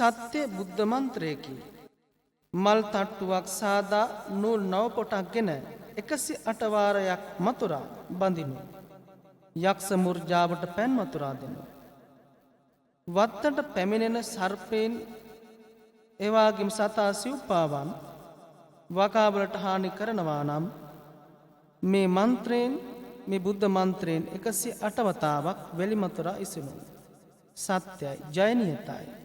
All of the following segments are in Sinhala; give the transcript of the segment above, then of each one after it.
සත්‍ය බුද්ධ මන්ත්‍රයකි. මල් තට්ටුවක් සාදා නූල් නව පොටක් ගෙන 108 වාරයක් මතුරා බඳිනු. යක්ෂ මුර්ජාවට පැන් මතුරා දෙනු. වත්තට පැමිණෙන සර්පයෙන් එවාගේම සතා සිව්පාවන් වකාවලට හානි කරනවා නම් මේ මන්ත්‍රයෙන් මේ බුද්ධ මන්ත්‍රයෙන් 108 වතාවක් වැලිමතුරා ඉසිනු. සත්‍යයි ජයනියතයි.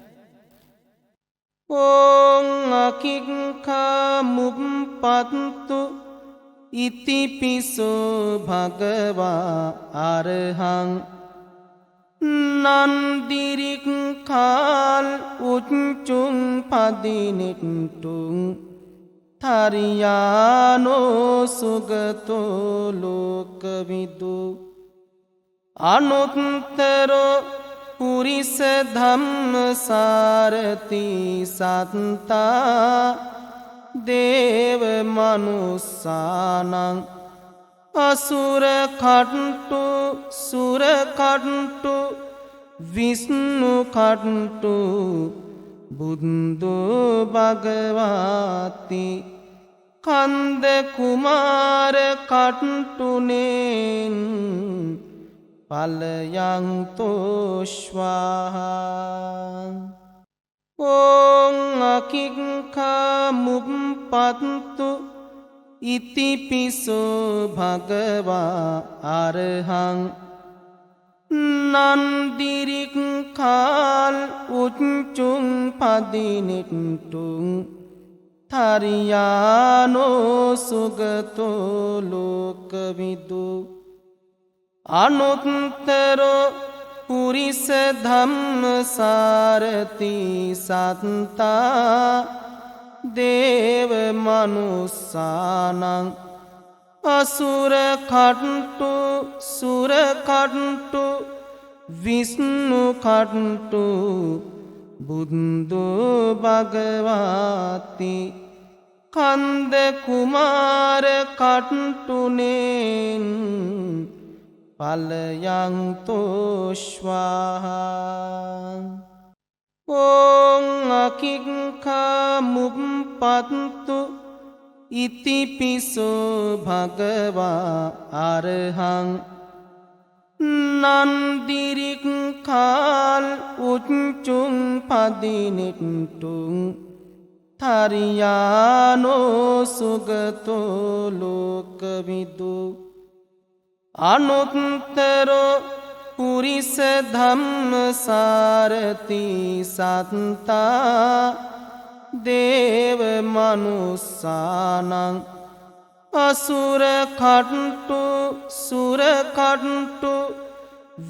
ඕං අකික්ඛා මුප්පත්තු ඉතිපිසෝ භගවා අරහං නන්දිරික්ඛාල් උච්චුං පදිනිට්ටුං තරියානෝ සුගතෝ ලෝකවිදු අනුත්තරෝ පුරිස ධම්ම සාරති සත්තා දේව මනුස්සානං අසුර කට්ටු සුර කට්ටු විෂ්ණු කට්ටු බුද්ධෝ භගවාති කන්ද කුමාර කට්ටුනෙන් පලයන්තෝ ස්වාහා. ඕං අකික්ඛා මුප්පත්තු ඉතිපිසෝ භගවා අරහං නන්දිරික්ඛාල් උච්චුං පදිනිට්ටුං තරියානෝ සුගතෝ ලෝකවිදු අනුත්තරෝ පුරිස ධම්ම සාරති සත්තා දේව මනුස්සානං අසුර කට්ටු සුර කට්ටු විෂ්ණු කට්ටු බුද්ධෝ භගවාති කන්ද කුමාර කට්ටුනෙන් පලයන්තෝ ස්වාහා. ඕං අකික්ඛා මුප්පත්තු ඉතිපිසෝ භගවා අරහං නන්දිරික්ඛාල් උච්චුං පදිනිට්ටුං තරියානෝ සුගතෝ ලෝකවිදු අනුත්තරෝ පුරිස ධම්ම සාරති සත්තා දේව මනුස්සානං අසුර කට්ටු සුර කට්ටු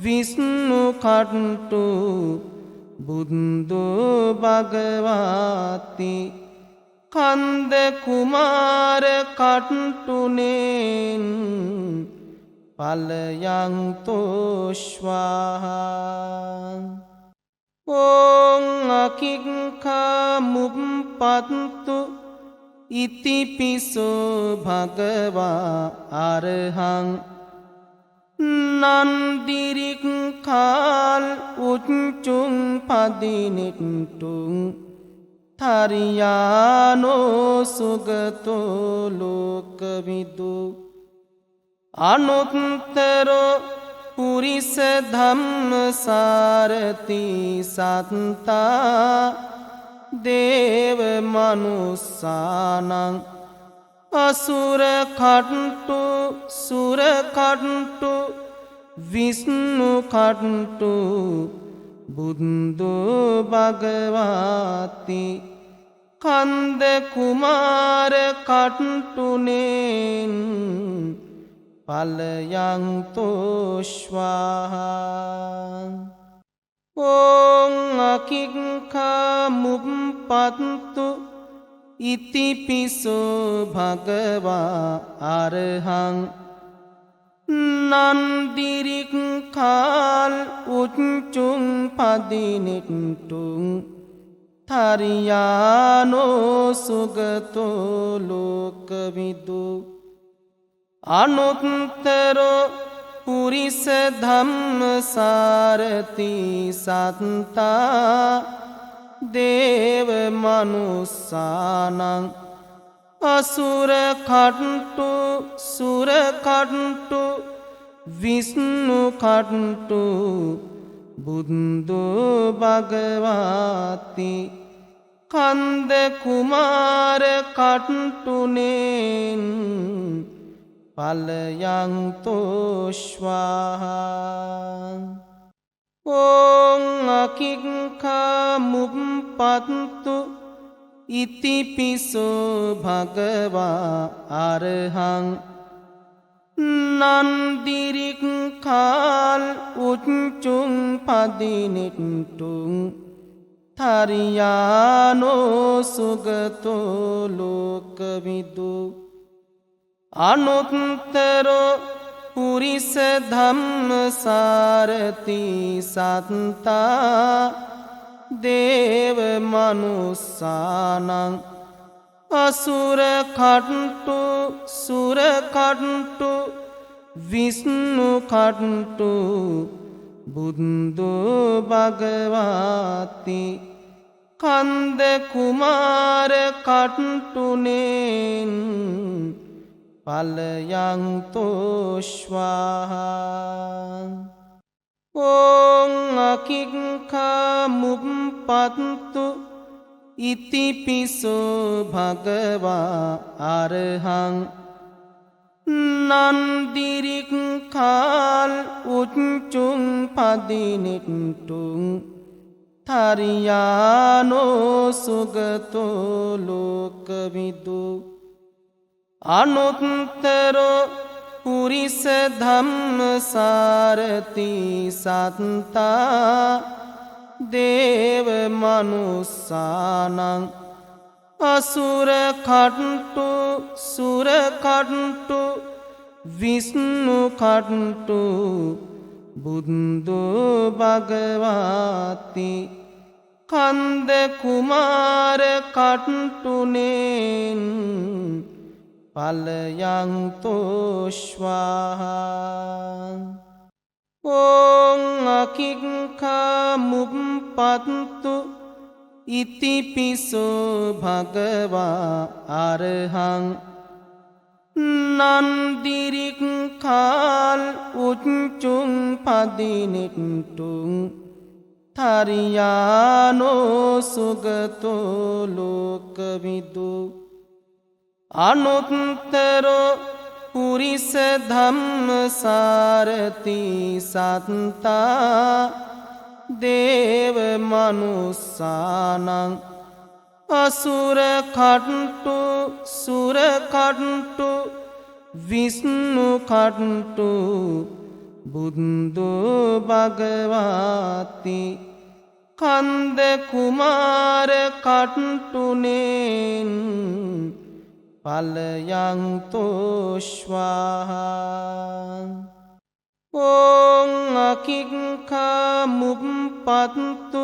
විෂ්ණු කට්ටු බුද්ධෝ භගවාති කන්ද කුමාර කට්ටුනෙන් පලයන්තෝ ස්වාහා. ඕං අකික්ඛා මුප්පත්තු ඉතිපිසෝ භගවා අරහං නන්දිරික්ඛාල් උච්චුං පදිනිට්ටුං තරියානෝ සුගතෝ ලෝකවිදු අනුත්තරෝ පුරිස ධම්ම සාරති සත්තා දේව මනුස්සානං අසුර කට්ටු සුර කට්ටු විෂ්ණු කට්ටු බුද්ධෝ භගවාති කන්ද කුමාර කට්ටුනෙන් පලයන්තෝ ස්වාහා. ඕං අකික්ඛා මුප්පත්තු ඉතිපිසෝ භගවා අරහං නන්දිරික්ඛාල් උච්චුං පදිනිට්ටුං තරියානෝ සුගතෝ ලෝකවිදු අනුත්තරෝ පුරිස ධම්ම සාරති සත්තා දේව මනුස්සානං අසුර කට්ටු සුර කට්ටු විෂ්ණු කට්ටු බුද්ධු භගවාති කන්ද කුමාර කට්ටුනෙන් පලයන්තෝ ස්වාහා ඕං අකිංකා මුප්පත්තු ඉතිපිසෝ භගවා අරහං නන්දිරික් කාල් උච්චුං පදිනිට්ටුං තරියානෝ සුගතෝ ලෝකවිදු අනුත්තරෝ පුරිස ධම්ම සාරති සත්තා දේව මනුස්සානං අසුර කට්ටු සුර කට්ටු විෂ්ණු කට්ටු බුද්ධු භගවාති කන්ද කුමාර කට්ටුනෙන් පලයන්තෝ ස්වාහා ඕං අකිංකා මුප්පත්තු ඉතිපිසෝ භගවා අරහං නන්දිරික් කාල් උච්චුං පදිනිට්ටුං තරියානෝ සුගතෝ ලෝකවිදු අනුත්තරෝ පුරිස ධම්ම සාරති සත්තා දේව මනුස්සානං අසුර කට්ටු සුර කට්ටු විෂ්ණු කට්ටු බුද්ධු භගවාති කන්ද කුමාර කට්ටුනෙන් පලයන්තෝ ස්වාහා ඕං අකිංකා මුප්පත්තු ඉතිපිසෝ භගවා අරහං නන්දිරික් කාල් උච්චුං පදිනිට්ටුං තරියානෝ සුගතෝ ලෝකවිදු අනුත්තරෝ පුරිස ධම්ම සාරති සත්තා දේව මනුස්සානං අසුර කට්ටු සුර කට්ටු විෂ්ණු කට්ටු බුද්ධු භගවාති කන්ද කුමාර කට්ටුනෙන් පලයන්තෝ ස්වාහා ඕං අකිංකා මුප්පත්තු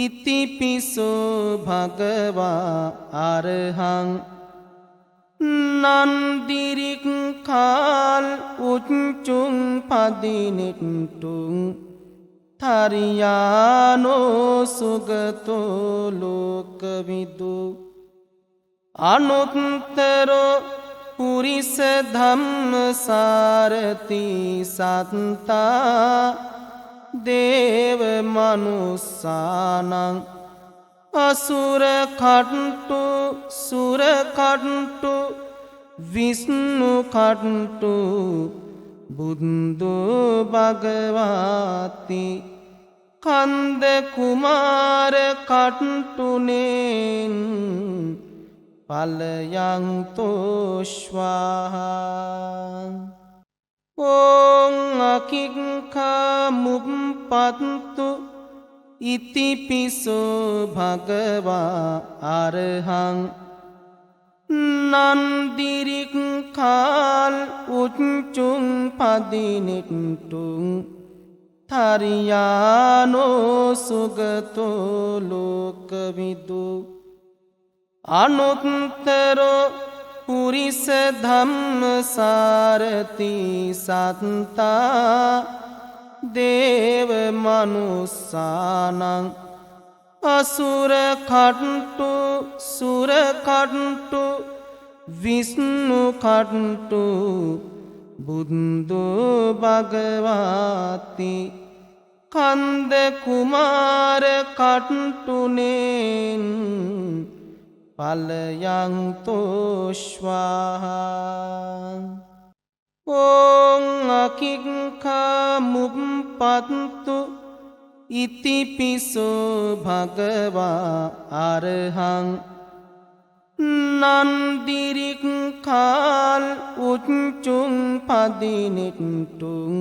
ඉතිපිසෝ භගවා අරහං නන්දිරික් කාල් උච්චුං පදිනිට්ටුං තරියානෝ සුගතෝ ලෝකවිදු අනුත්තරෝ පුරිස ධම්ම සාරති සත්තා දේව මනුස්සානං අසුර කට්ටු සුර කට්ටු විෂ්ණු කට්ටු බුද්ධු භගවාති කන්ද කුමාර කට්ටුනෙන් පලයන්තෝ ස්වාහා ඕං අකිංකා මුප්පත්තු ඉතිපිසෝ භගවා අරහං නන්දිරික් කාල් උච්චුං පදිනිට්ටුං තරියානෝ සුගතෝ ලෝකවිදු අනුත්තරෝ පුරිස ධම්ම සාරති සත්තා දේව මනුස්සානං අසුර කට්ටු සුර කට්ටු විෂ්ණු කට්ටු බුද්ධු භගවති කන්ද කුමාර කට්ටුනෙන් පලයන්තෝ ස්වාහා ඕං අකික්ඛා මුප්පත්තු ඉතිපිසෝ භගවා අරහං නන්දිරික්ඛාල් උච්චුං පදිනෙට්ටුං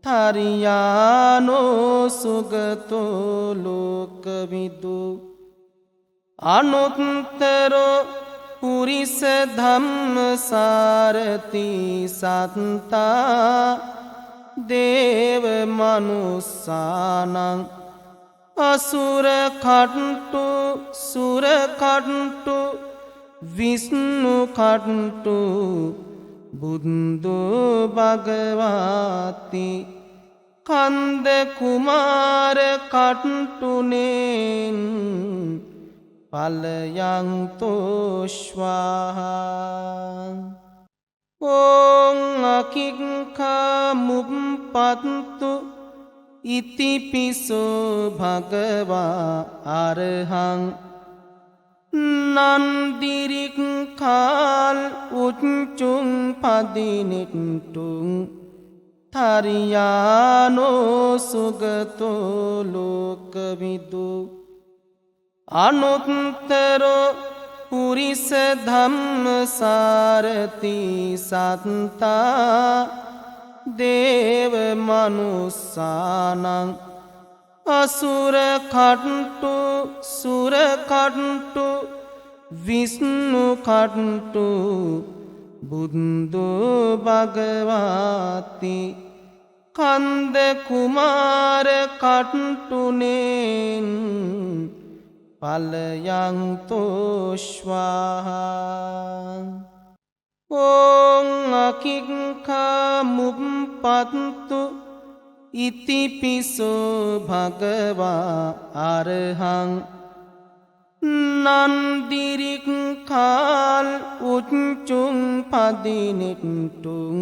තරියානෝ සුගතෝ ලෝකවිදු අනුත්තරෝ පුරිස ධම්මසාරති සත්තා දේව මනුස්සානං අසුර කට්ටු සුර කට්ටු විෂ්ණු කට්ටු බුද්ධු භගවති කන්ද කුමාර කට්ටුනෙන් පලයන්තෝ ස්වාහා ඕං අකික්ඛා මුප්පත්තු ඉතිපිසෝ භගවා අරහං නන්දිරික්ඛාල් උච්චුං පදිනෙට්ටුං තරියානෝ සුගතෝ ලෝකවිදු අනුත්තරෝ පුරිස ධම්මසාරති සත්තා දේව මනුස්සානං අසුර කට්ටු සුර කට්ටු විෂ්ණු කට්ටු බුද්ධු භගවති කන්ද කුමාර කට්ටුනෙන් පලයන්තෝ ස්වාහා ඕං අකික්ඛා මුප්පත්තු ඉතිපිසෝ භගවා අරහං නන්දිරික්ඛාල් උච්චුං පදිනෙට්ටුං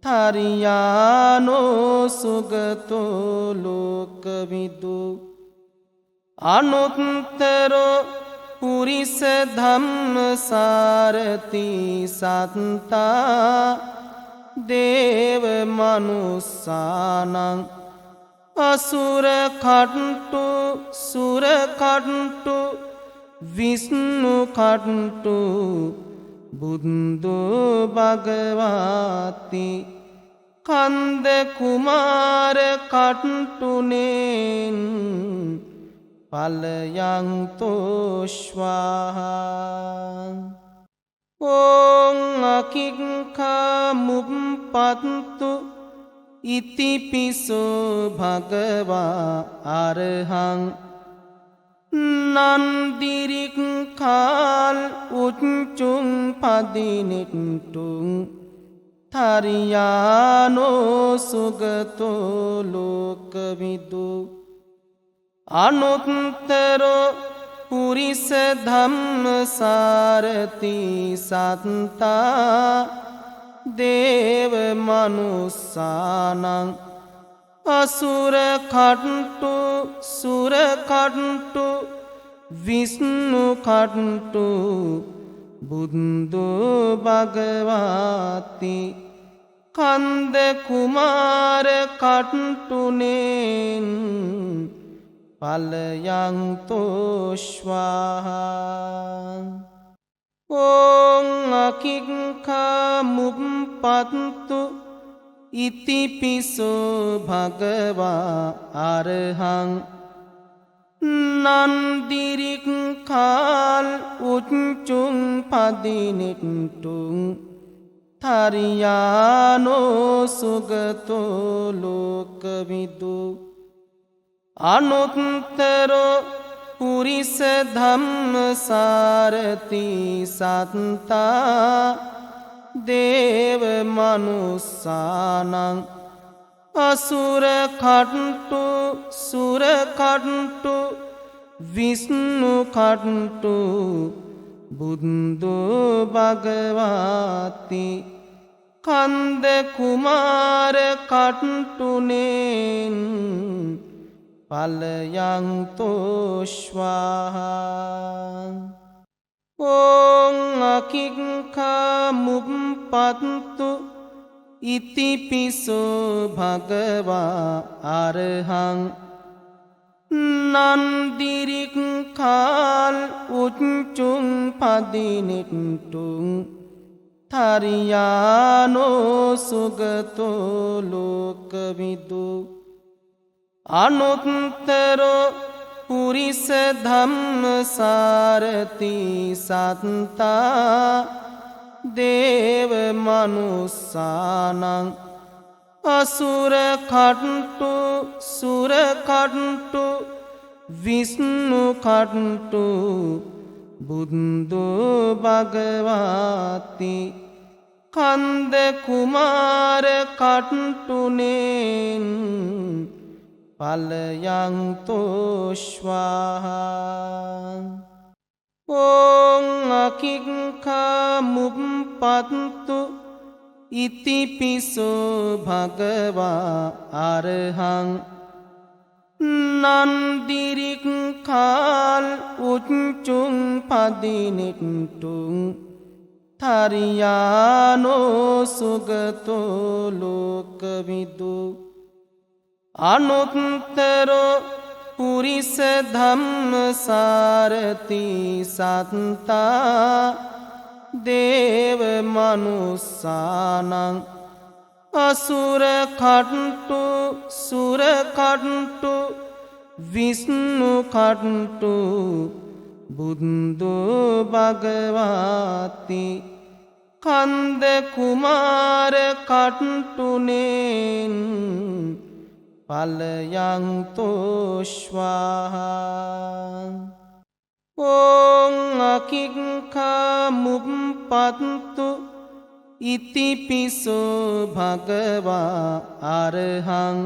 තරියානෝ සුගතෝ ලෝකවිදු අනුත්තරෝ පුරිස ධම්මසාරති සත්තා දේව මනුස්සානං අසුර කට්ටු සුර කට්ටු විෂ්ණු කට්ටු බුද්ධු භගවති කන්ද කුමාර කට්ටුනෙන් පලයන්තෝ ස්වාහා ඕං අකික්ඛා මුප්පත්තු ඉතිපිසෝ භගවා අරහං නන්දිරික්ඛාල් උච්චුං පදිනෙට්ටුං තරියානෝ සුගතෝ ලෝකවිදු අනුත්තරෝ පුරිස ධම්මසාරති සත්තා දේව මනුස්සානං අසුර කට්ටු සුර කට්ටු විෂ්ණු කට්ටු බුද්ධු භගවති කන්ද කුමාර කට්ටුනෙන් පලයන්තෝ ස්වාහා ඕං අකික්ඛා මුප්පත්තු ඉතිපිසෝ භගවා අරහං නන්දිරික්ඛාල් උච්චුං පදිනෙට්ටුං තරියානෝ සුගතෝ ලෝකවිදු අනුත්තරෝ පුරිස ධම්මසාරති සත්තා දේව මනුස්සානං අසුර කට්ටු සුර කට්ටු විෂ්ණු කට්ටු බුද්ධ භගවති කන්ද කුමාර කට්ටුනෙන් පලයන්තෝ ස්වාහා ඕං අකික්ඛා මුප්පත්තු ඉතිපිසෝ භගවා අරහං නන්දිරික් කාල් උච්චුං පදිනිට්ටුං තරියානෝ සුගතෝ ලෝකවිදු අනුත්තරෝ පුරිස ධම්මසාරති සත්තා දේව මනුස්සානං අසුර කට්ටු සුර කට්ටු විෂ්ණු කට්ටු බුද්ධ භගවති කන්ද කුමාර කට්ටුනෙන් පලයන්තෝ ස්වාහා ඕං අකික්ඛා මුප්පත්තු ඉතිපිසෝ භගවා අරහං නන්දිරික් කාල් උච්චුං පදිනිට්ටුං තරියානෝ සුගතෝ ලෝකවිදු අනුත්තරෝ පුරිස ධම්මසාරති සත්තා දේව මනුස්සානං අසුර කට්ටු සුර කට්ටු විෂ්ණු කට්ටු බුද්ධ භගවති කන්ද කුමාර කට්ටුනෙන් පලයන්තෝ ස්වාහා ඕං අකික්ඛා මුප්පත්තු ඉතිපිසෝ භගවා අරහං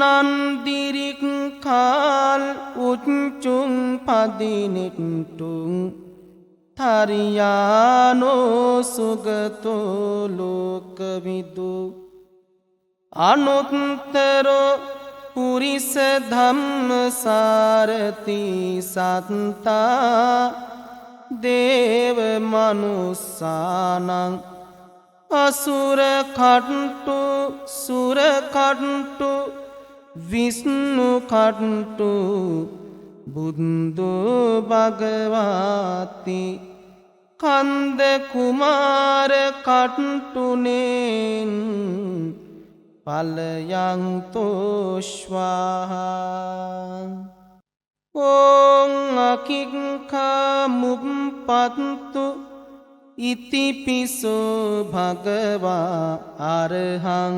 නන්දිරික් කාල් උච්චුං පදිනිට්ටුං තරියානෝ සුගතෝ ලෝකවිදු අනුත්තරෝ පුරිස ධම්මසාරති සත්තා දේව මනුස්සානං අසුර කට්ටු සුර කට්ටු විෂ්ණු කට්ටු බුද්ධ භගවති කන්ද කුමාර කට්ටුනෙන් පලයන්තෝ ස්වාහා ඕං අකික්ඛා මුප්පත්තු ඉතිපිසෝ භගවා අරහං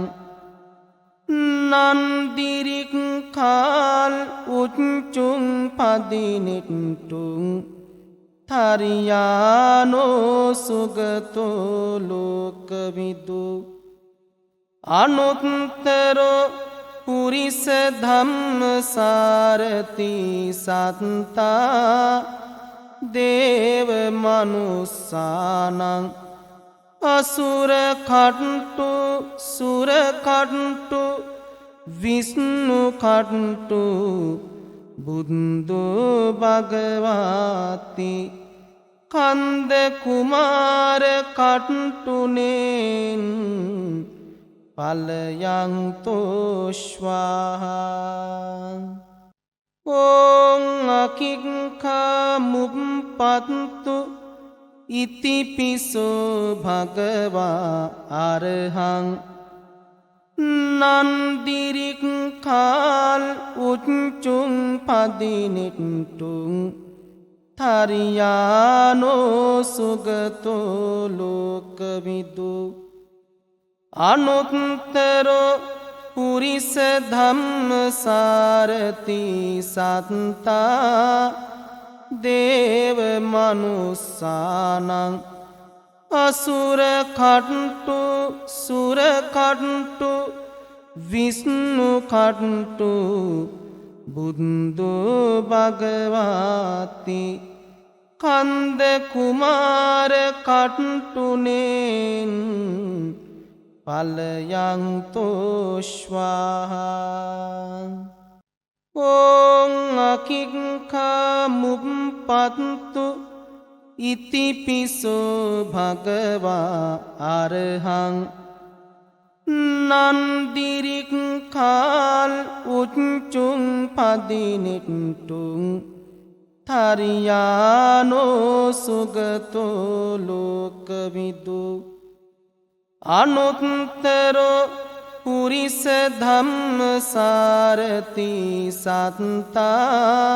නන්දිරික් කාල් උච්චුං පදිනිට්ටුං තරියානෝ සුගතෝ ලෝකවිදු අනුත්තරෝ පුරිස ධම්මසාරති සත්තා දේව මනුස්සානං අසුර කට්ටු සුර කට්ටු විෂ්ණු කට්ටු බුද්ධ භගවති කන්ද කුමාර කට්ටුනෙන් පලයන්තෝ ස්වාහා ඕං අකික්ඛා මුප්පත්තු ඉතිපිසෝ භගවා අරහං නන්දිරික් කාල් උච්චුං පදිනිට්ටුං තරියානෝ සුගතෝ ලෝකවිදු අනුත්තරෝ පුරිස ධම්මසාරති සත්තා දේව මනුස්සානං අසුර කට්ටු සුර කට්ටු විෂ්ණු කට්ටු බුද්ධු භගවාති කන්ද කුමාර කට්ටුනෙන් පලයන්තෝශ්වාහා ඕං අකික්ඛා මුප්පත්තු ඉතිපිසෝ භගවා අරහං නන්දිරික්ඛාල් උච්චුං පදිනිට්ටුං තරියානෝ සුගතෝ ලෝකවිදු අනුත්තරෝ පුරිස ධම්මසාරති සත්තා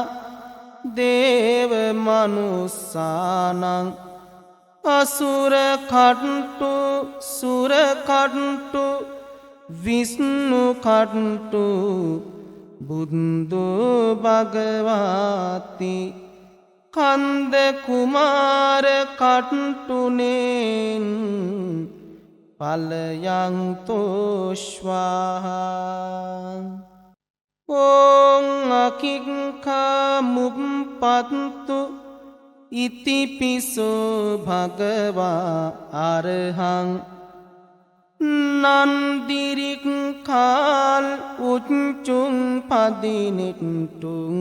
දේව මනුස්සානං අසුර කට්ටු සුර කට්ටු විෂ්ණු කට්ටු බුද්ධු භගවාති කන්ද කුමාර කට්ටුනෙන් පලයන්තෝශ්වාහා ඕං අකික්ඛා මුප්පත්තු ඉතිපිසෝ භගවා අරහං නන්දිරික්ඛාල් උච්චුං පදිනිට්ටුං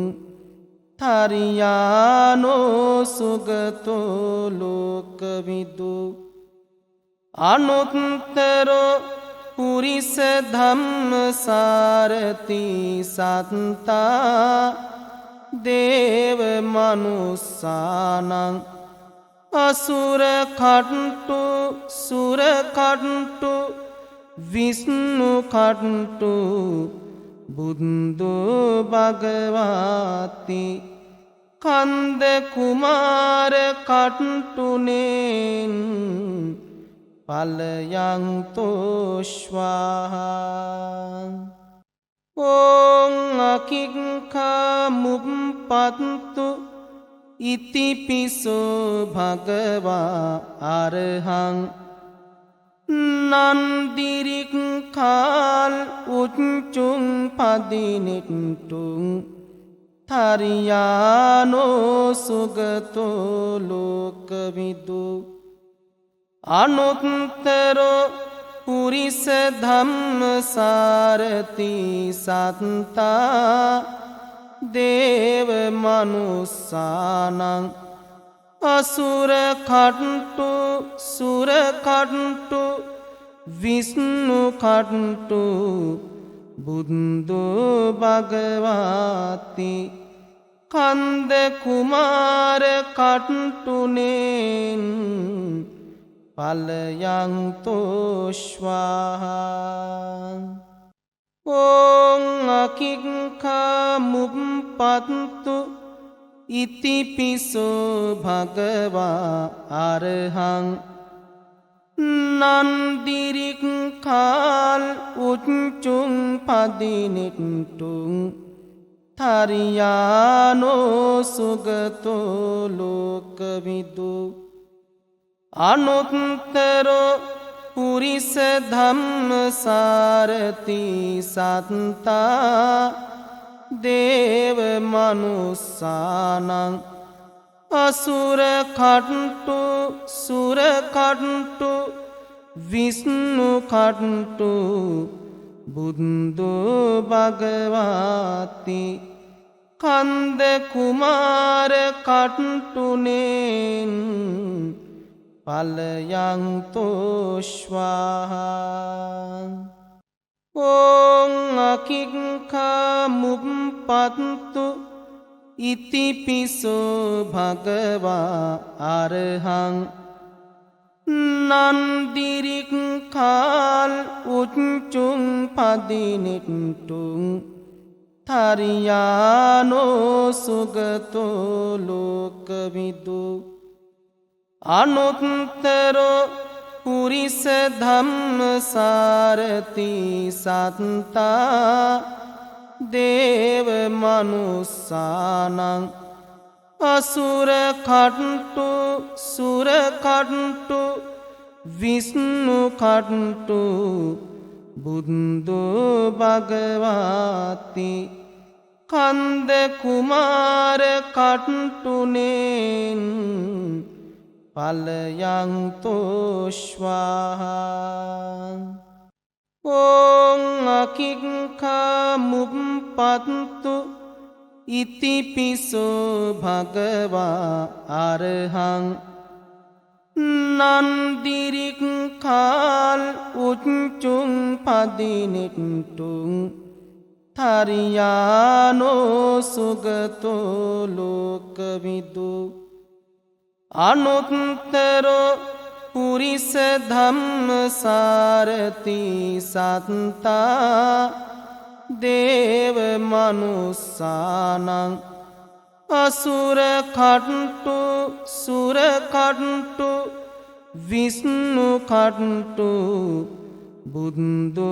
තරියානෝ සුගතෝ ලෝකවිදු අනුත්තරෝ පුරිස ධම්මසාරති සත්තා දේව මනුස්සානං අසුර කට්ටු සුර කට්ටු විෂ්ණු කට්ටු බුද්ධු භගවාති කන්ද කුමාර කට්ටුනෙන් පලයන්තෝශ්වාහා ඕං අකික්ඛා මුප්පත්තු ඉතිපිසෝ භගවා අරහං නන්දිරික්ඛාල් උච්චුං පදිනිට්ටුං තරියානෝ සුගතෝ ලෝකවිදු අනුත්තරෝ පුරිස ධම්මසාරති සත්තා දේව මනුස්සානං අසුර කට්ටු සුර කට්ටු විෂ්ණු කට්ටු බුද්ධු භගවාති කන්ද කුමාර කට්ටුනෙන් පලයන්තෝශ්වාහා ඕං අකික්ඛා මුප්පත්තු ඉතිපිසෝ භගවා අරහං නන්දිරික්ඛාල් උච්චුං පදිනිට්ටුං තරියානෝ සුගතෝ ලෝකවිදු අනුත්තරෝ පුරිස ධම්මසාරති සත්තා දේව මනුස්සානං අසුර කට්ටු සුර කට්ටු විෂ්ණු කට්ටු බුද්ධු භගවාති කන්ද කුමාර කට්ටුනෙන් පලයන්තෝශ්වාහා ඕං අකික්ඛා මුප්පත්තු ඉතිපිසෝ භගවා අරහං නන්දිරික්ඛාල් උච්චුං පදිනිට්ටුං තරියානෝ සුගතෝ ලෝකවිදු අනුත්තරෝ පුරිස ධම්මසාරති සත්තා දේව මනුස්සානං අසුර කට්ටු සුර කට්ටු විෂ්ණු කට්ටු බුද්ධු භගවාති කන්ද කුමාර කට්ටුනෙන් පලයන් තෝශ්වාහා ඕං අකික්ඛා මුප්පත්තු ඉතිපිසෝ භගවා අරහං නන්දිරික්ඛාල් උච්චුං පදිනෙට්ටුං තරියානෝ සුගතෝ ලෝකවිදු අනුත්තරෝ පුරිස ධම්මසාරති සත්තා දේව මනුස්සානං අසුර කට්ටු සුර කට්ටු විෂ්ණු කට්ටු බුද්ධු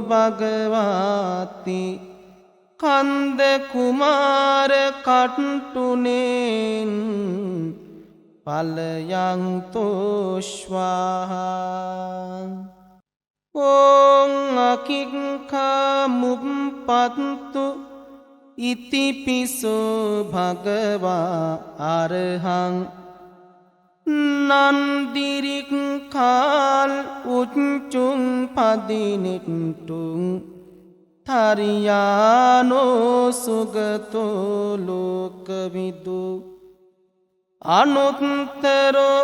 භගවාති කන්ද කුමාර කට්ටුනෙන් පලයන් තෝශ්වාහා ඕං අකික්ඛා මුප්පත්තු ඉතිපිසෝ භගවා අරහං නන්දිරික්ඛාල් උච්චුං පදිනෙට්ටුං තරියානෝ සුගතෝ ලෝකවිදු අනුත්තරෝ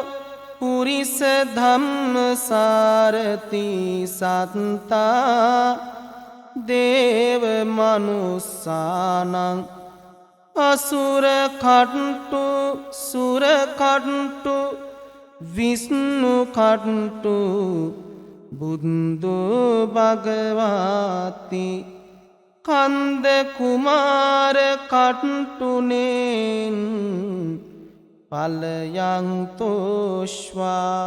පුරිස ධම්මසාරති සත්තා දේව මනුස්සානං අසුර කට්ටු සුර කට්ටු විෂ්ණු කට්ටු බුද්ධු භගවාති කන්ද කුමාර කට්ටුනෙන් පලයන් තෝශ්වාහා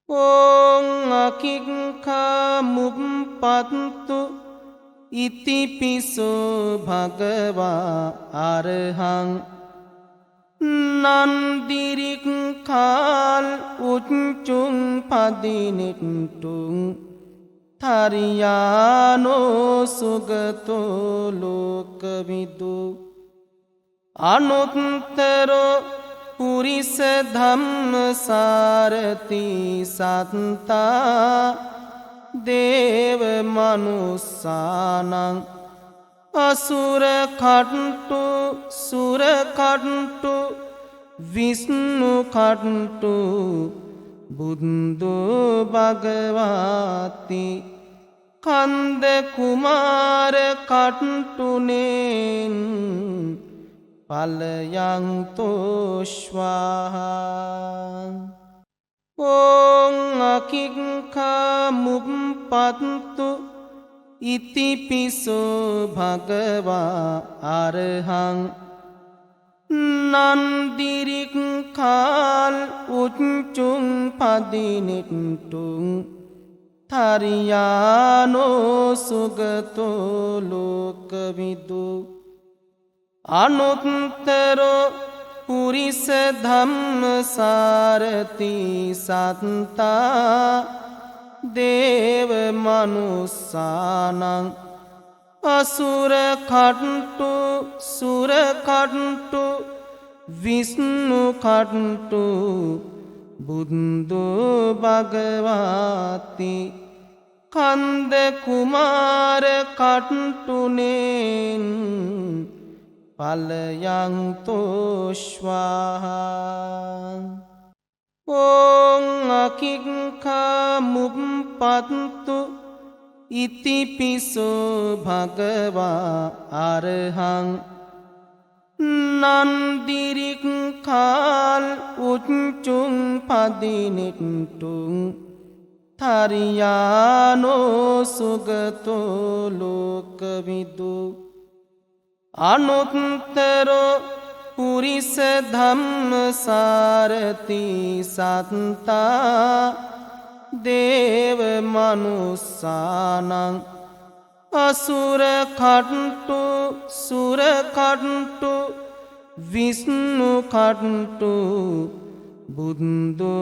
ඕං අකික්ඛා මුප්පත්තු ඉතිපිසෝ භගවා අරහං නන්දිරික්ඛාල් උච්චුං පදිනෙට්ටුං තරියානෝ සුගතෝ ලෝකවිදු අනුත්තරෝ පුරිස ධම්මසාරති සත්තා දේව මනුස්සානං අසුර කට්ටු සුර කට්ටු විෂ්ණු කට්ටු බුද්ධු භගවාති කන්ද කුමාර කට්ටුනෙන් පලයන් තෝශ්වාහා ඕං අකික්ඛා මුප්පත්තු ඉතිපිසෝ භගවා අරහං නන්දිරික්ඛාල් උච්චුං පදිනෙට්ටුං තරියානෝ සුගතෝ ලෝකවිදු අනුත්තරෝ පුරිස ධම්මසාරති සත්තා දේව මනුස්සානං අසුර කට්ටු සුර කට්ටු විෂ්ණු කට්ටු බුද්ධු භගවාති කන්ද කුමාර කට්ටුනෙන් පලයන් තෝශ්වාහා ඕං අකික්ඛා මුප්පත්තු ඉතිපිසෝ භගවා අරහං නන්දිරික්ඛාල් උච්චුං පදිනෙට්ටුං තරියානෝ සුගතෝ ලෝකවිදු අනුත්තරෝ පුරිස ධම්මසාරති සත්තා දේව මනුස්සානං අසුර කට්ටු සුර කට්ටු විෂ්ණු කට්ටු බුද්ධු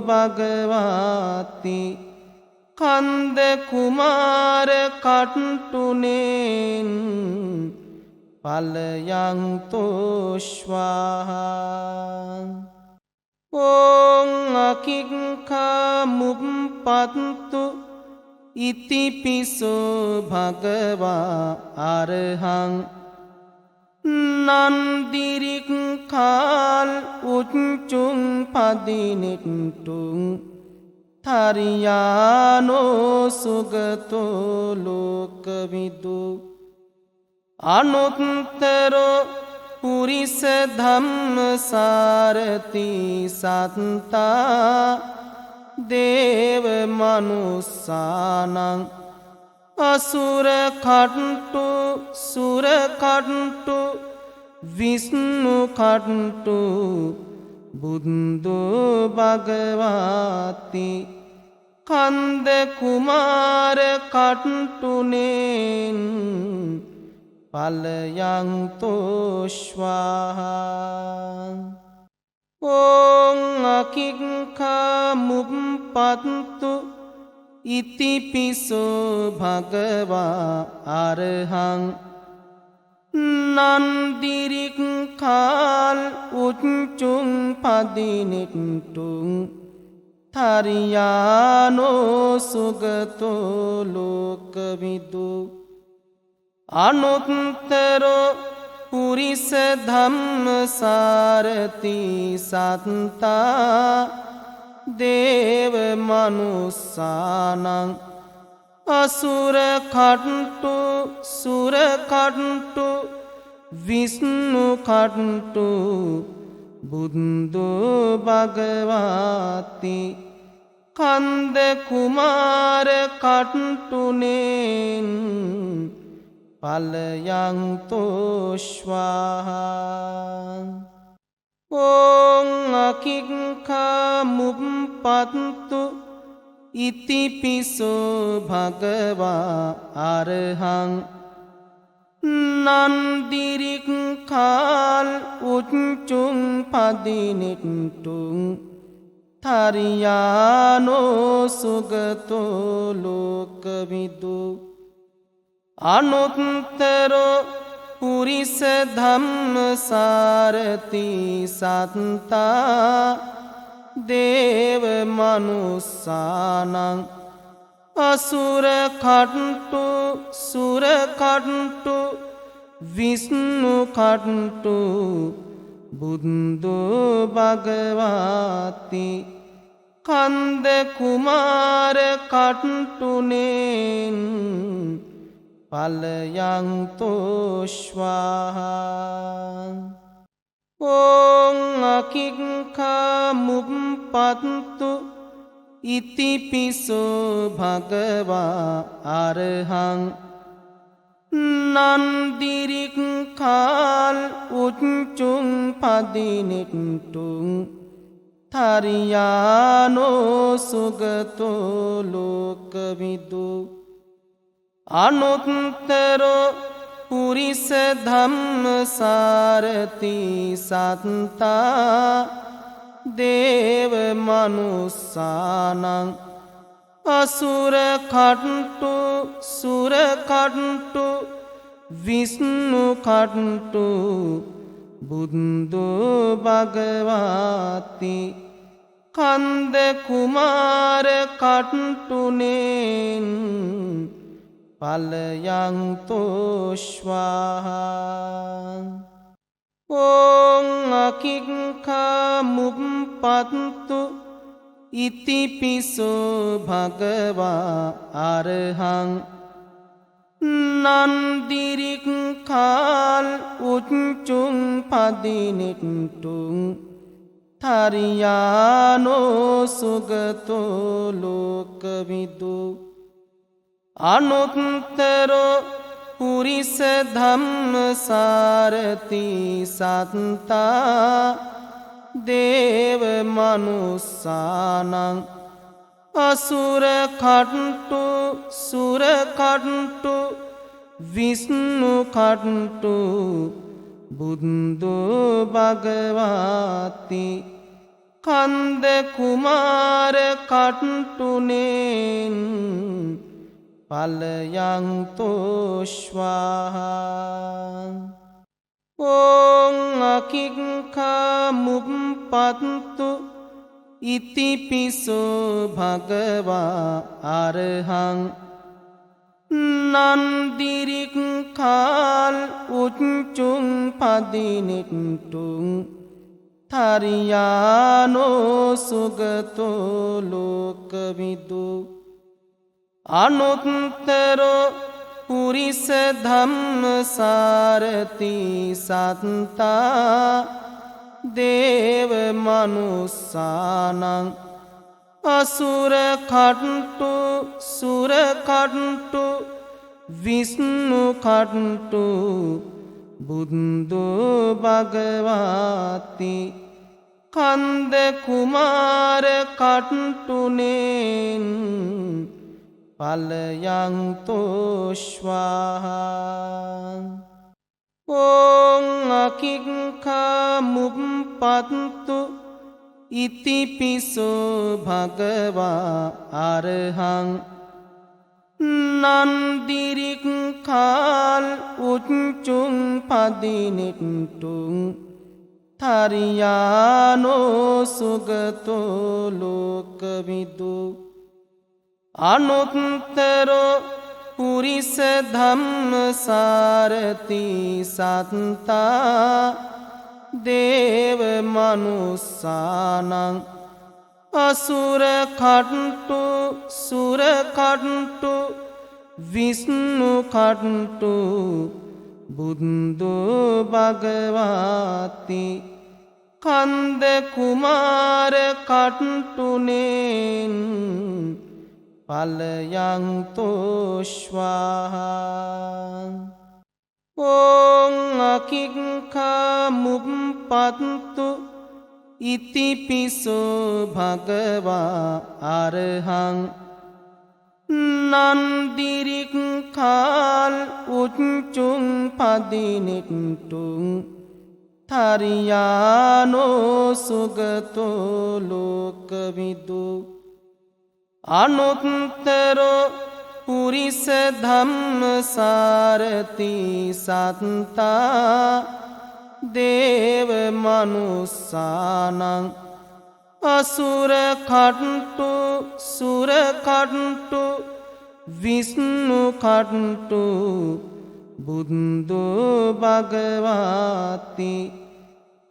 භගවාති කන්ද කුමාර කට්ටුනෙන් පලයන් තෝශ්වාහා ඕං අකික්ඛා මුප්පත්තු ඉතිපිසෝ භගවා අරහං නන්දිරික්ඛාල් උච්චුං පදිනෙට්ටුං තරියානෝ සුගතෝ ලෝකවිදු අනුත්තරෝ පුරිස ධම්මසාරති සත්තා දේව මනුස්සානං අසුර කට්ටු සුර කට්ටු විෂ්ණු කට්ටු බුද්ධු භගවාති කන්ද කුමාර කට්ටුනෙන් පලයන් තෝශ්වාහා ඕං අකික්ඛා මුප්පත්තු ඉතිපිසෝ භගවා අරහං නන්දිරික්ඛාල් උච්චුං පදිනෙට්ටුං තරියානෝ සුගතෝ ලෝකවිදු අනුත්තරෝ පුරිස ධම්මසාරති සත්තා දේව මනුස්සානං අසුර කට්ටු සුර කට්ටු විෂ්ණු කට්ටු බුද්ධු භගවාති කන්ද කුමාර කට්ටුනෙන් පලයන් තෝශ්වාහා ඕං අකික්ඛා මුප්පත්තු ඉතිපිසෝ භගවා අරහං නන්දිරික්ඛාල් උච්චුං පදිනෙට්ටුං තරියානෝ සුගතෝ ලෝකවිදු අනුත්තරෝ පුරිස ධම්මසාරති සත්තා දේව මනුස්සානං අසුර කට්ටු සුර කට්ටු විෂ්ණු කට්ටු බුද්ධු භගවාති කන්ද කුමාර කට්ටුනෙන් පලයන් තෝශ්වාහා ඕං අකික්ඛා මුප්පත්තු ඉතිපිසෝ භගවා අරහං නන්දිරික්ඛාල් උච්චුං පදිනෙට්ටුං තරියානෝ සුගතෝ ලෝකවිදු අනුත්තරෝ පුරිස ධම්මසාරති සත්තා දේව මනුස්සානං අසුර කට්ටු සුර කට්ටු විෂ්ණු කට්ටු බුද්ධු භගවාති කන්ද කුමාර කට්ටුනෙන් පලයන් තෝශ්වාහා ඕං අකික්ඛා මුප්පත්තු ඉතිපිසෝ භගවා අරහං නන්දිරික්ඛාල් උච්චුං පදිනෙට්ටුං තරියානෝ සුගතෝ ලෝකවිදු අනුත්තරෝ පුරිස ධම්මසාරති සත්තා දේව මනුස්සානං අසුර කට්ටු සුර කට්ටු විෂ්ණු කට්ටු බුද්ධු භගවාති කන්ද කුමාර කට්ටුනෙන් පලයන් තෝශ්වාහා ඕං අකික්ඛා මුප්පත්තු ඉතිපිසෝ භගවා අරහං නන්දිරික්ඛාල් උච්චුං පදිනිට්ටුං තරියානෝ සුගතෝ ලෝකවිදු අනුත්තරෝ පුරිස ධම්මසාරති සත්තා දේව මනුස්සානං අසුර කට්ටු සුර කට්ටු විෂ්ණු කට්ටු බුද්ධු භගවාති කන්ද කුමාර කට්ටුනෙන් පලයන් තෝශ්වාහා ඕං අකික්ඛා මුප්පත්තු ඉතිපිසෝ භගවා අරහං නන්දිරික්ඛාල් උච්චුං පදිනිට්ටුං තරියානෝ සුගතෝ ලෝකවිදු අනුත්තරෝ පුරිස ධම්මසාරති සත්තා දේව මනුස්සානං අසුර කට්ටු සුර කට්ටු විෂ්ණු කට්ටු බුද්ධු භගවාති කන්ද කුමාර කට්ටුනෙන් පලයන් තෝශ්වාහා ඕං අකික්ඛා මුප්පත්තු ඉතිපිසෝ භගවා අරහං නන්දිරික්ඛාල් උච්චුං පදිනිට්ටුං තරියානෝ සුගතෝ ලෝකවිදු අනුත්තරෝ පුරිස ධම්මසාරති සත්තා දේව මනුස්සානං අසුර කට්ටු සුර කට්ටු විෂ්ණු කට්ටු බුද්ධු භගවාති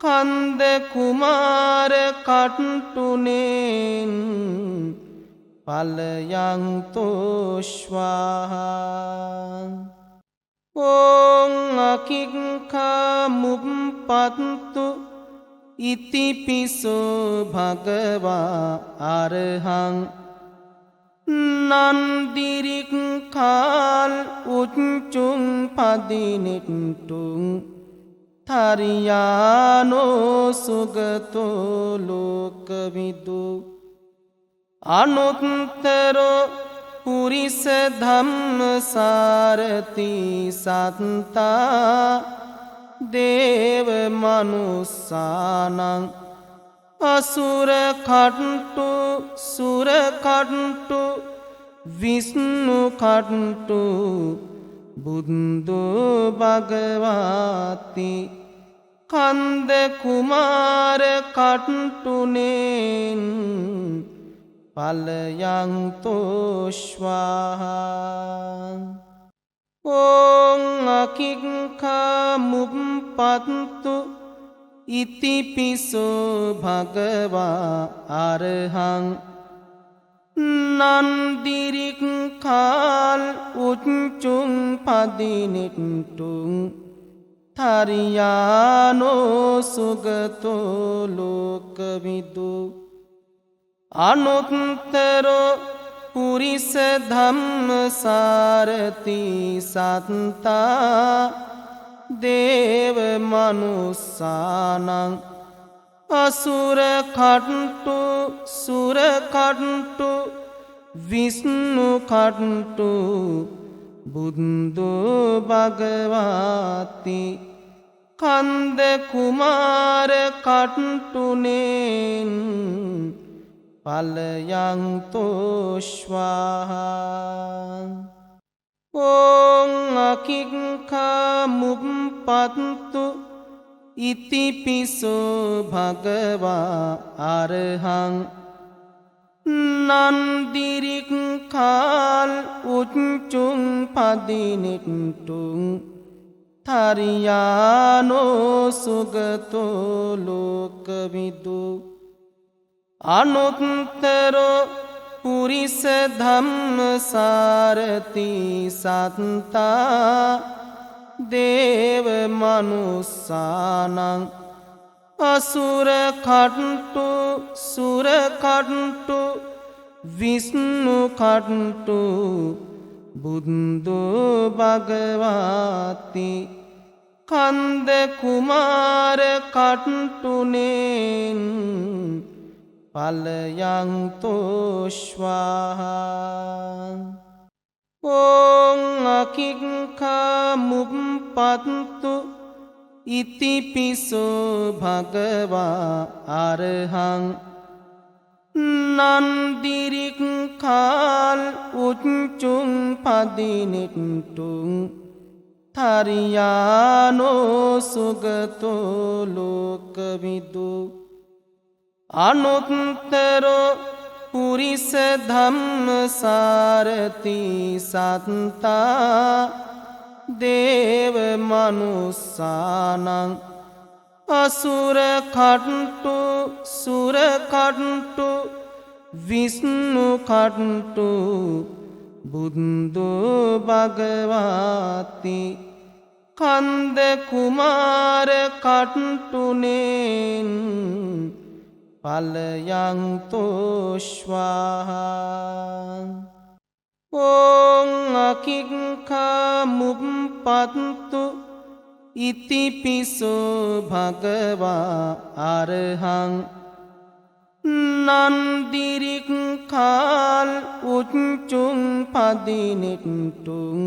කන්ද කුමාර කට්ටුනෙන් පලයන් තෝශ්වාහා ඕං අකික්ඛා මුප්පත්තු ඉතිපිසෝ භගවා අරහං නන්දිරික්ඛාල් උච්චුං පදිනිට්ටුං තරියානෝ සුගතෝ ලෝකවිදු අනුත්තරෝ පුරිස ධම්මසාරති සත්තා දේව මනුස්සානං අසුර කට්ටු සුර කට්ටු විෂ්ණු කට්ටු බුද්ධු භගවාති කන්ද කුමාර කට්ටුනෙන් පලයන් තෝශ්වාහා ඕං අකික්ඛා මුප්පත්තු ඉතිපිසෝ භගවා අරහං නන්දිරික්ඛාල් උච්චුං පදිනිට්ටුං තරියානෝ සුගතෝ ලෝකවිදු අනුත්තරෝ පුරිස ධම්මසාරති සත්තා දේව මනුස්සානං අසුර කට්ටු සුර කට්ටු විෂ්ණු කට්ටු බුද්ධු භගවාති කන්ද කුමාර කට්ටුනෙන් පලයන්තෝශ්වාහා ඕං අකික්ඛා මුප්පත්තු ඉතිපිසෝ භගවා අරහං නන්දිරික්ඛාල් උච්චුං පදිනිට්ටුං තරියානෝ සුගතෝ ලෝකවිදු අනුත්තරෝ පුරිස ධම්මසාරති සත්තා දේව මනුස්සානං අසුර කට්ටු සුර කට්ටු විෂ්ණු කට්ටු බුද්ධෝ භගවාති කන්ද කුමාර කට්ටුනෙන් පලයන්තෝශ්වාහා ඕං අකික්ඛා මුප්පත්තු ඉතිපිසෝ භගවා අරහං නන්දිරික්ඛාල් උච්චුං පදිනිට්ටුං තරියානෝ සුගතෝ ලෝකවිදු අනුත්තරෝ පුරිස ධම්මසාරති සත්තා දේව මනුස්සානං අසුර කට්ටු සුර කට්ටු විෂ්ණු කට්ටු බුද්ධෝ භගවාති කන්ද කුමාර කට්ටුනෙන් පලයන්තෝශ්වාහා ඕං අකික්ඛා මුප්පත්තු ඉතිපිසෝ භගවා අරහං නන්දිරික්ඛාල් උච්චුං පදිනිට්ටුං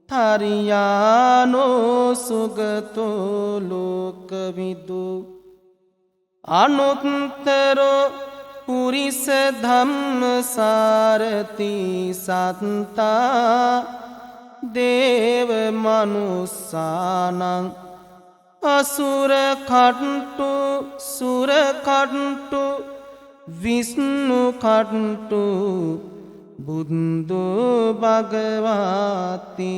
තරියානෝ සුගතෝ ලෝකවිදු අනුත්තරෝ පුරිස ධම්මසාරති සත්තා දේව මනුස්සානං අසුර කට්ටු සුර කට්ටු විෂ්ණු කට්ටු බුද්ධෝ භගවාති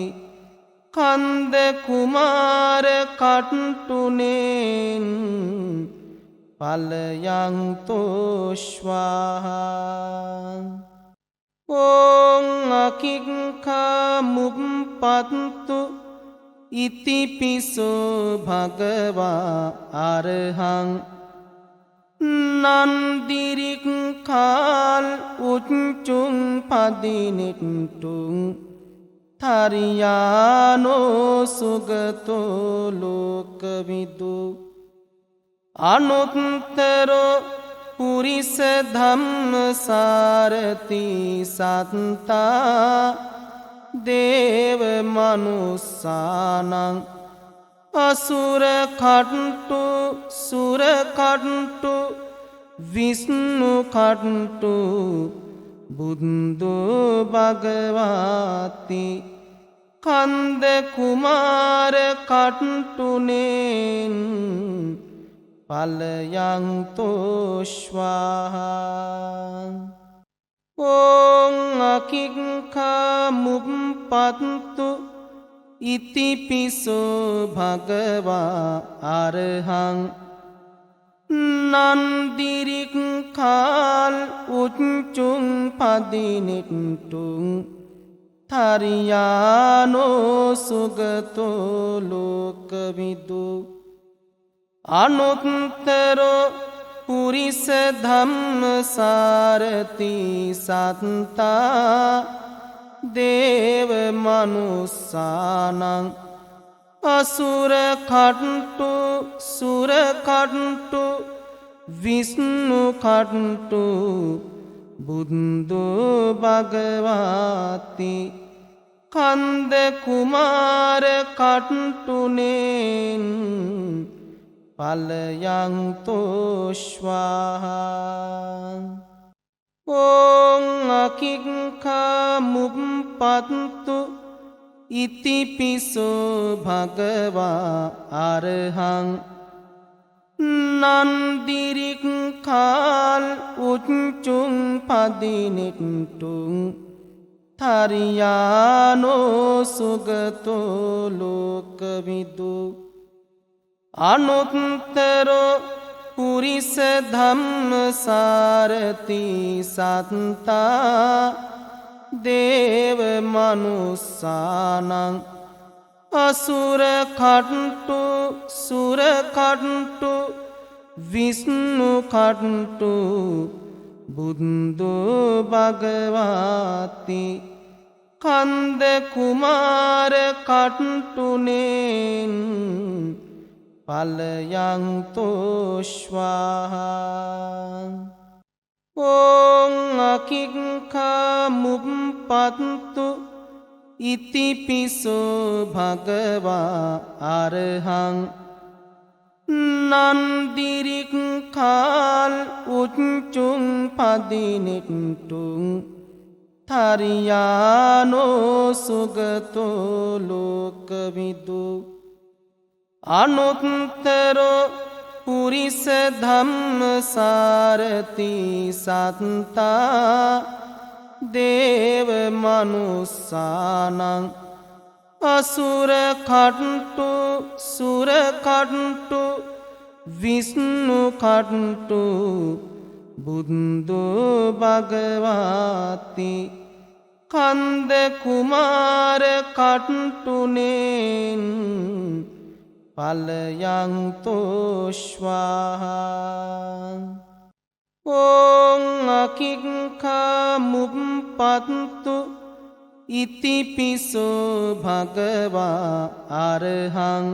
කන්ද කුමාර කට්ටුනෙන් පලයන්තෝශ්වාහා ඕං අකික්ඛා මුප්පත්තු ඉතිපිසෝ භගවා අරහං නන්දිරික්ඛාල් උච්චුං පදිනිට්ටුං තරියානෝ සුගතෝ ලෝකවිදු අනුත්තරෝ පුරිස ධම්මසාරති සත්තා දේව මනුස්සානං අසුර කට්ටු සුර කට්ටු විෂ්ණු කට්ටු බුද්ධෝ භගවාති කන්ද කුමාර කට්ටුනෙන් පලයන්තෝශ්වාහා ඕං අකික්ඛා මුප්පත්තු ඉතිපිසෝ භගවා අරහං නන්දිරික්ඛාල් උච්චුං පදිනිට්ටුං තරියානෝ සුගතෝ ලෝකවිදු අනුත්තරෝ පුරිස ධම්මසාරති සත්තා දේව මනුස්සානං අසුර කට්ටු සුර කට්ටු විෂ්ණු කට්ටු බුද්ධෝ භගවාති කන්ද කුමාර කට්ටුනෙන් පලයන්තෝශ්වාහා ඕං අකික්ඛා මුප්පත්තු ඉතිපිසෝ භගවා අරහං නන්දිරික්ඛාල් උච්චුං පදිනිට්ටුං තරියානෝ සුගතෝ ලෝකවිදු අනුත්තරෝ පුරිස ධම්මසාරති සත්තා දේව මනුස්සානං අසුර කට්ටු සුර කට්ටු විෂ්ණු කට්ටු බුද්ධු භගවාති කන්ද කුමාර කට්ටුනෙන් පලයන්තෝශ්වාහා ඕං අකික්ඛා මුප්පත්තු ඉතිපිසෝ භගවා අරහං නන්දිරික්ඛාල් උච්චුං පදිනිට්ටුං තරියානෝ සුගතෝ ලෝකවිදු අනුත්තරෝ පුරිස ධම්මසාරති සත්තා දේව මනුස්සානං අසුර කට්ටු සුර කට්ටු විෂ්ණු කට්ටු බුද්ධු භගවාති කන්ද කුමාර කට්ටුනෙන් පලයන්තෝශ්වාහා ඕං අකික්ඛා මුප්පත්තු ඉතිපිසෝ භගවා අරහං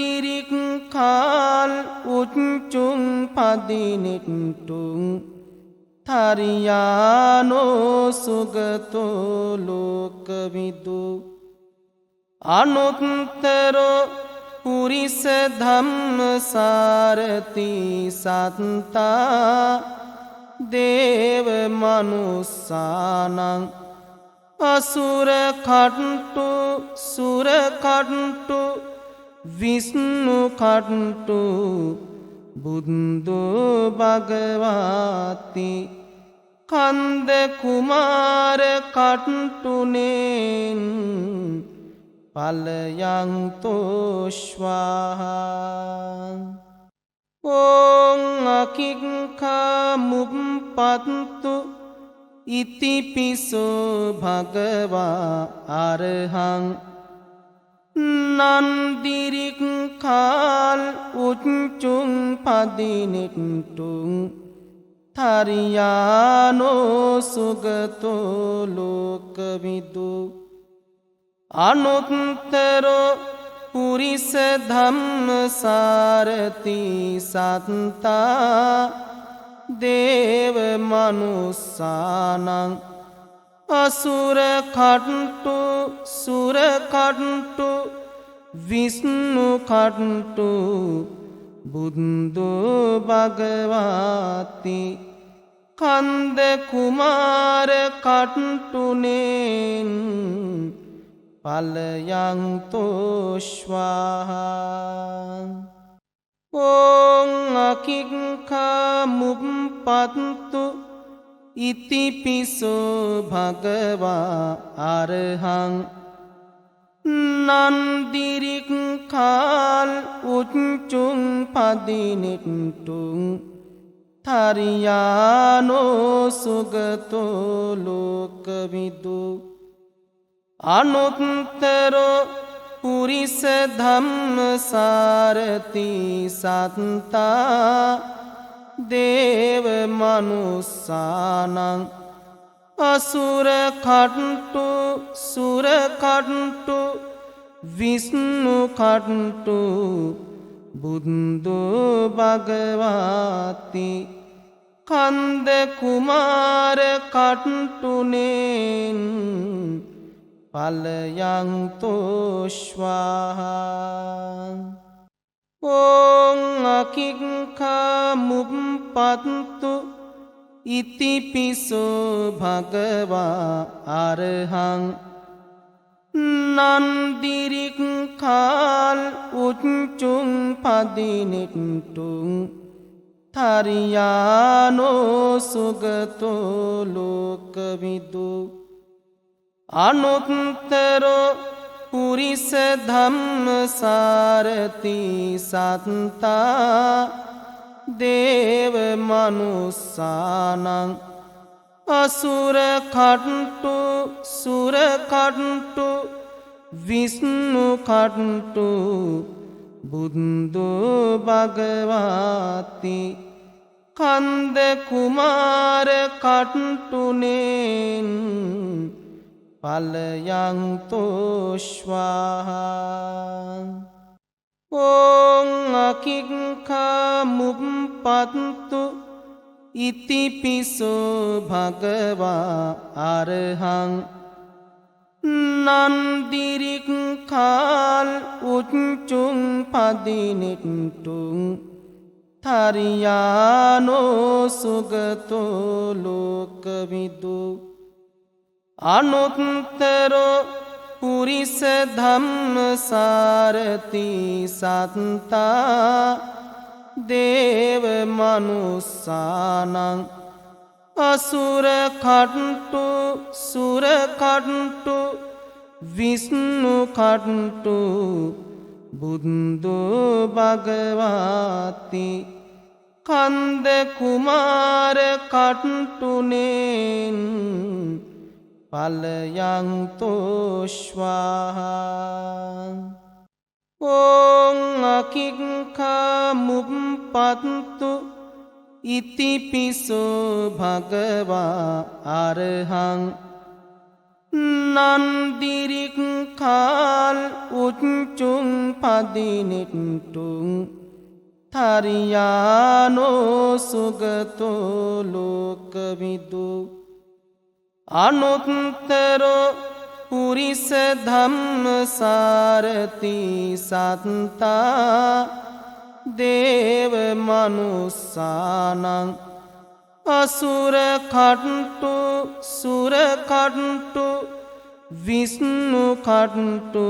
නන්දිරික්ඛාල් උච්චුං පදිනිට්ටුං තරියානෝ සුගතෝ ලෝකවිදු අනුත්තරෝ පුරිස ධම්මසාරති සත්තා දේව මනුස්සානං අසුර කට්ටු සුර කට්ටු විෂ්ණු කට්ටු බුද්ධු භගවාති කන්ද කුමාර කට්ටුනෙන් පලයන්තෝශ්වාහා ඕං අකික්ඛා මුප්පත්තු ඉතිපිසෝ භගවා අරහං නන්දිරික්ඛාල් උච්චුං පදිනිට්ටුං තරියානෝ සුගතෝ ලෝකවිදු අනුත්තරෝ පුරිස ධම්මසාරති සත්තා දේව මනුස්සානං අසුර කට්ටු සුර කට්ටු විෂ්ණු කට්ටු බුද්ධු භගවාති කන්ද කුමාර කට්ටුනෙන් පලයන්තෝශ්වාහා ඕං අකික්ඛා මුප්පත්තු ඉතිපිසෝ භගවා අරහං නන්දිරික්ඛාල් උච්චුං පදිනිට්ටුං තරියානෝ සුගතෝ ලෝකවිදු අනුත්තරෝ පුරිස ධම්මසාරති සත්තා දේව මනුස්සානං අසුර කට්ටු සුර කට්ටු විෂ්ණු කට්ටු බුද්ධු භගවාති කන්ද කුමාර කට්ටුනෙන් පලයන් තෝශ්වාහා ඕං අකික්ඛා මුප්පත්තු ඉතිපිසෝ භගවා අරහං නන්දිරික්ඛාල් උච්චුං පදිනෙට්ටුං තරියානෝ සුගතෝ ලෝකවිදු අනුත්තරෝ පුරිස ධම්මසාරති සත්තා දේව මනුස්සානං අසුර කට්ටු සුර කට්ටු විෂ්ණු කට්ටු බුද්ධු භගවාති කන්ද කුමාර කට්ටුනෙන් පලයන් තෝශ්වාහා ඕං අකික්ඛා මුප්පත්තු ඉතිපිසෝ භගවා අරහං නන්දිරික්ඛාල් උච්චුං පදිනෙට්ටුං තරියානෝ සුගතෝ ලෝකවිදු අනුත්තරෝ පුරිස ධම්මසාරති සත්තා දේව මනුස්සානං අසුර කට්ටු සුර කට්ටු විෂ්ණු කට්ටු බුද්ධු භගවාති කන්ද කුමාර කට්ටුනෙන් පලයන් තෝශ්වාහා ඕං අකික්ඛා මුප්පත්තු ඉතිපිසෝ භගවා අරහං නන්දිරික්ඛාල් උච්චුං පදිනෙට්ටුං තරියානෝ සුගතෝ ලෝකවිදු අනුත්තරෝ පුරිස ධම්මසාරති සත්තා දේව මනුස්සානං අසුර කට්ටු සුර කට්ටු විෂ්ණු කට්ටු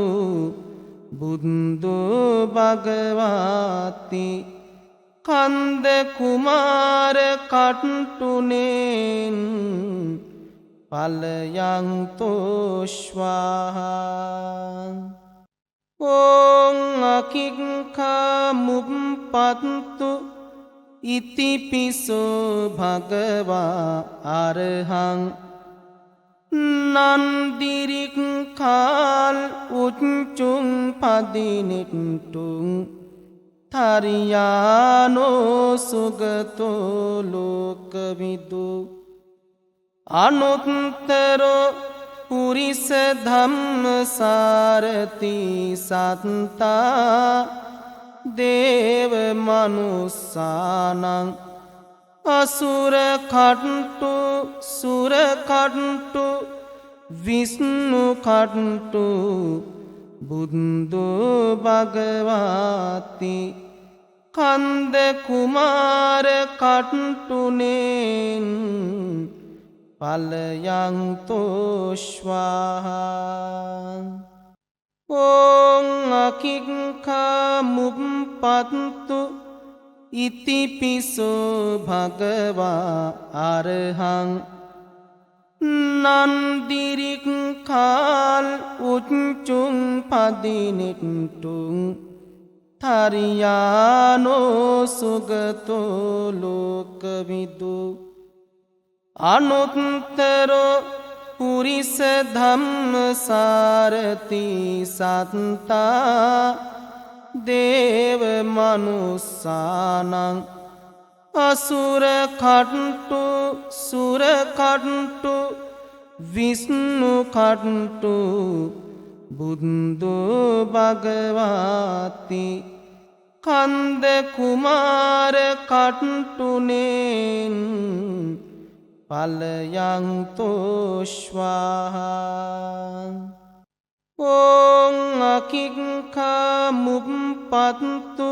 බුද්ධු භගවාති කන්ද කුමාර කට්ටුනෙන් පලයන් තෝශ්වාහා ඕං අකික්ඛා මුප්පත්තු ඉතිපිසෝ භගවා අරහං නන්දිරික්ඛාල් උච්චුං පදිනෙට්ටුං තරියානෝ සුගතෝ ලෝකවිදු අනුත්තරෝ පුරිස ධම්මසාරති සත්තා දේව මනුස්සානං අසුර කට්ටු සුර කට්ටු විෂ්ණු කට්ටු බුද්ධු භගවාති කන්ද කුමාර කට්ටුනෙන් පලයන් තෝශ්වාහා ඕං අකික්ඛා මුප්පත්තු ඉතිපිසෝ භගවා අරහං නන්දිරික්ඛාල් උච්චුං පදිනෙට්ටුං තරියානෝ සුගතෝ ලෝකවිදු අනුත්තරෝ පුරිස ධම්මසාරති සත්තා දේව මනුස්සානං අසුර කට්ටු සුර කට්ටු විෂ්ණු කට්ටු බුද්ධු භගවාති කන්ද කුමාර කට්ටුනෙන් පලයන්තෝශ්වාහා ඕං අකික්ඛා මුප්පත්තු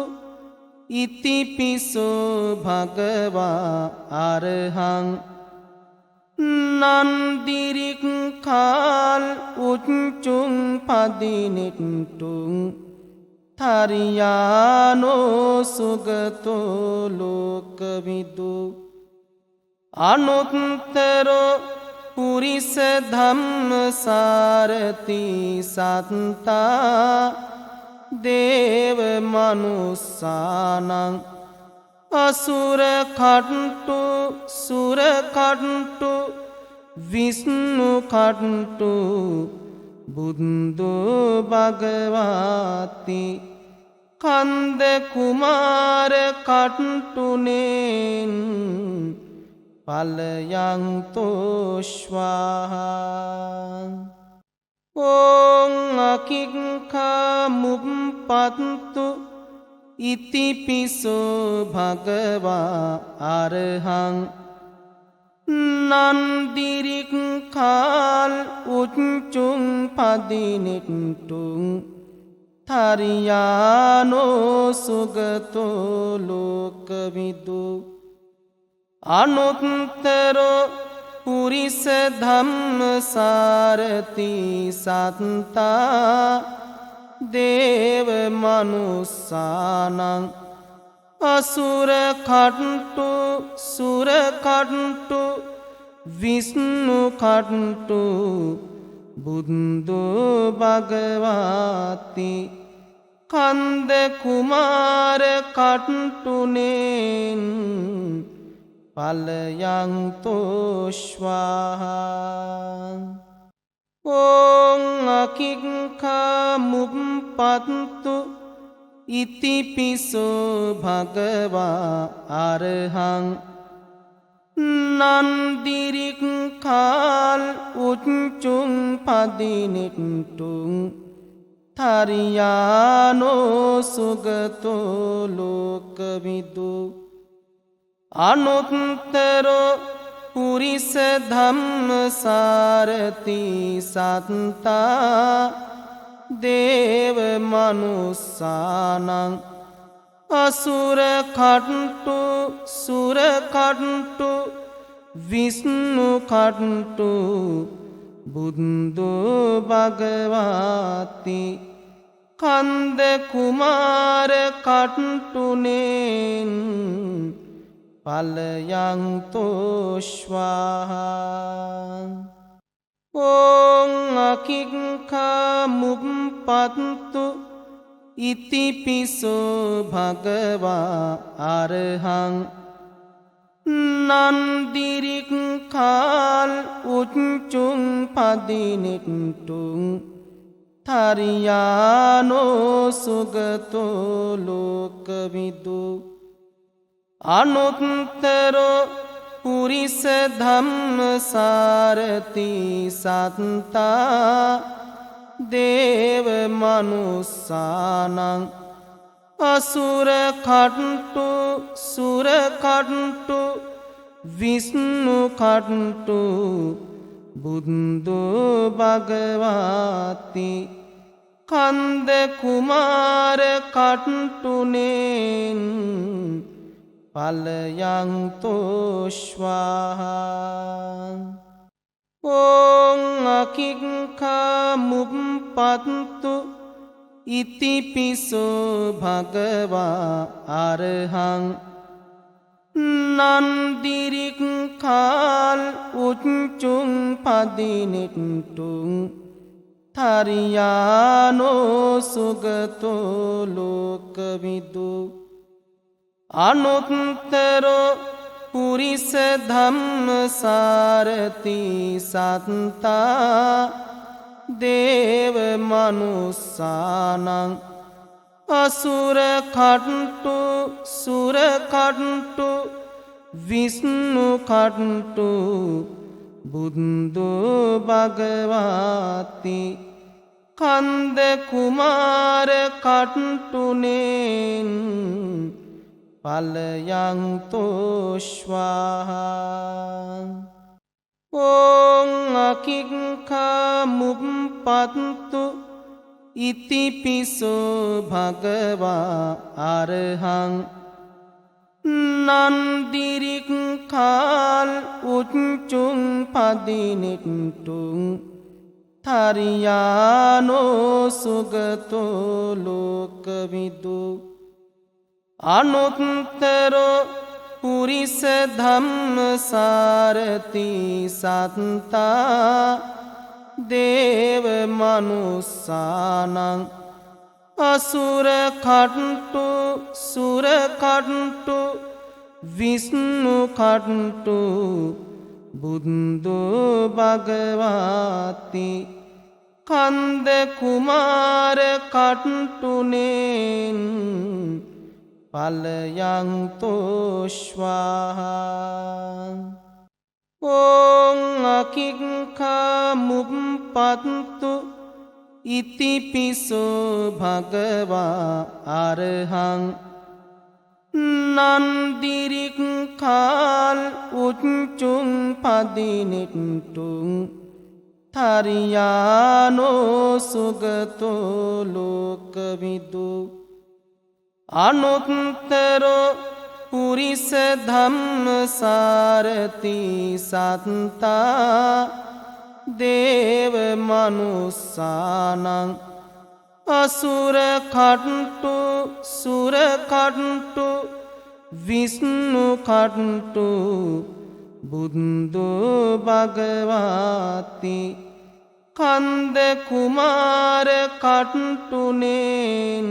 ඉතිපිසෝ භගවා අරහං නන්දිරික්ඛාල් උච්චුං පදිනෙට්ටුං තරියානෝ සුගතෝ ලෝකවිදු අනුත්තරෝ පුරිස ධම්මසාරති සත්තා දේව මනුස්සානං අසුර කට්ටු සුර කට්ටු විෂ්ණු කට්ටු බුද්ධු භගවාති කන්ද කුමාර කට්ටුනෙන් පලයන්තෝශ්වාහා ඕං අකික්ඛා මුප්පත්තු ඉතිපිසෝ භගවා අරහං නන්දිරික්ඛාල් උච්චුං පදිනෙට්ටුං තරියානෝ සුගතෝ ලෝකවිදු අනුත්තරෝ පුරිස ධම්මසාරති සත්තා දේව මනුස්සානං අසුර කට්ටු සුර කට්ටු විෂ්ණු කට්ටු බුද්ධු භගවාති කන්ද කුමාර කට්ටුනෙන් පලයන්තෝශ්වාහා ඕං අකික්ඛා මුප්පත්තු ඉතිපිසෝ භගවා අරහං නන්දිරික්ඛාල් උච්චුං පදිනෙට්ටුං තරියානෝ සුගතෝ ලෝකවිදු අනුත්තරෝ පුරිස ධම්මසාරති සත්තා දේව මනුස්සානං අසුර කට්ටු සුර කට්ටු විෂ්ණු කට්ටු බුද්ධු භගවාති කන්ද කුමාර කට්ටුනෙන් පලයන්තෝශ්වාහා ඕං අකික්ඛා මුප්පත්තු ඉතිපිසෝ භගවා අරහං නන්දිරික්ඛාල් උච්චුං පදිනෙට්ටුං තරියානෝ සුගතෝ ලෝකවිදු අනුත්තරෝ පුරිස ධම්මසාරති සත්තා දේව මනුස්සානං අසුර කට්ටු සුර කට්ටු විෂ්ණු කට්ටු බුද්ධු භගවාති කන්ද කුමාර කට්ටුනෙන් පලයන්තෝශ්වාහා ඕං අකික්ඛා මුප්පත්තු ඉතිපිසෝ භගවා අරහං නන්දිරික්ඛාල් උච්චුං පදිනෙට්ටුං තරියානෝ සුගතෝ ලෝකවිදු අනුත්තරෝ පුරිස ධම්මසාරති සත්තා දේව මනුස්සානං අසුර කට්ටු සුර කට්ටු විෂ්ණු කට්ටු බුද්ධු භගවාති කන්ද කුමාර කට්ටුනෙන් පලයන් තෝශ්වාහා ඕං අකික්ඛා මුප්පත්තු ඉතිපිසෝ භගවා අරහං නන්දිරික්ඛාල් උච්චුං පදිනිට්ටුං තරියානෝ සුගතෝ ලෝකවිදු අනුත්තරෝ පුරිස ධම්මසාරති සත්තා දේව මනුස්සානං අසුර කට්ටු සුර කට්ටු විෂ්ණු කට්ටු බුද්ධු භගවාති කන්ද කුමාර කට්ටුනෙන් පලයන් තෝශ්වාහා ඕං අකික්ඛා මුප්පත්තු ඉතිපිසෝ භගවා අරහං නන්දිරික්ඛාල් උච්චුං පදිනිට්ටුං තරියානෝ සුගතෝ ලෝකවිදු අනුත්තරෝ පුරිස ධම්මසාරති සත්තා දේව මනුස්සානං අසුර කට්ටු සුර කට්ටු විෂ්ණු කට්ටු බුද්ධු භගවාති කන්ද කුමාර කට්ටුනෙන්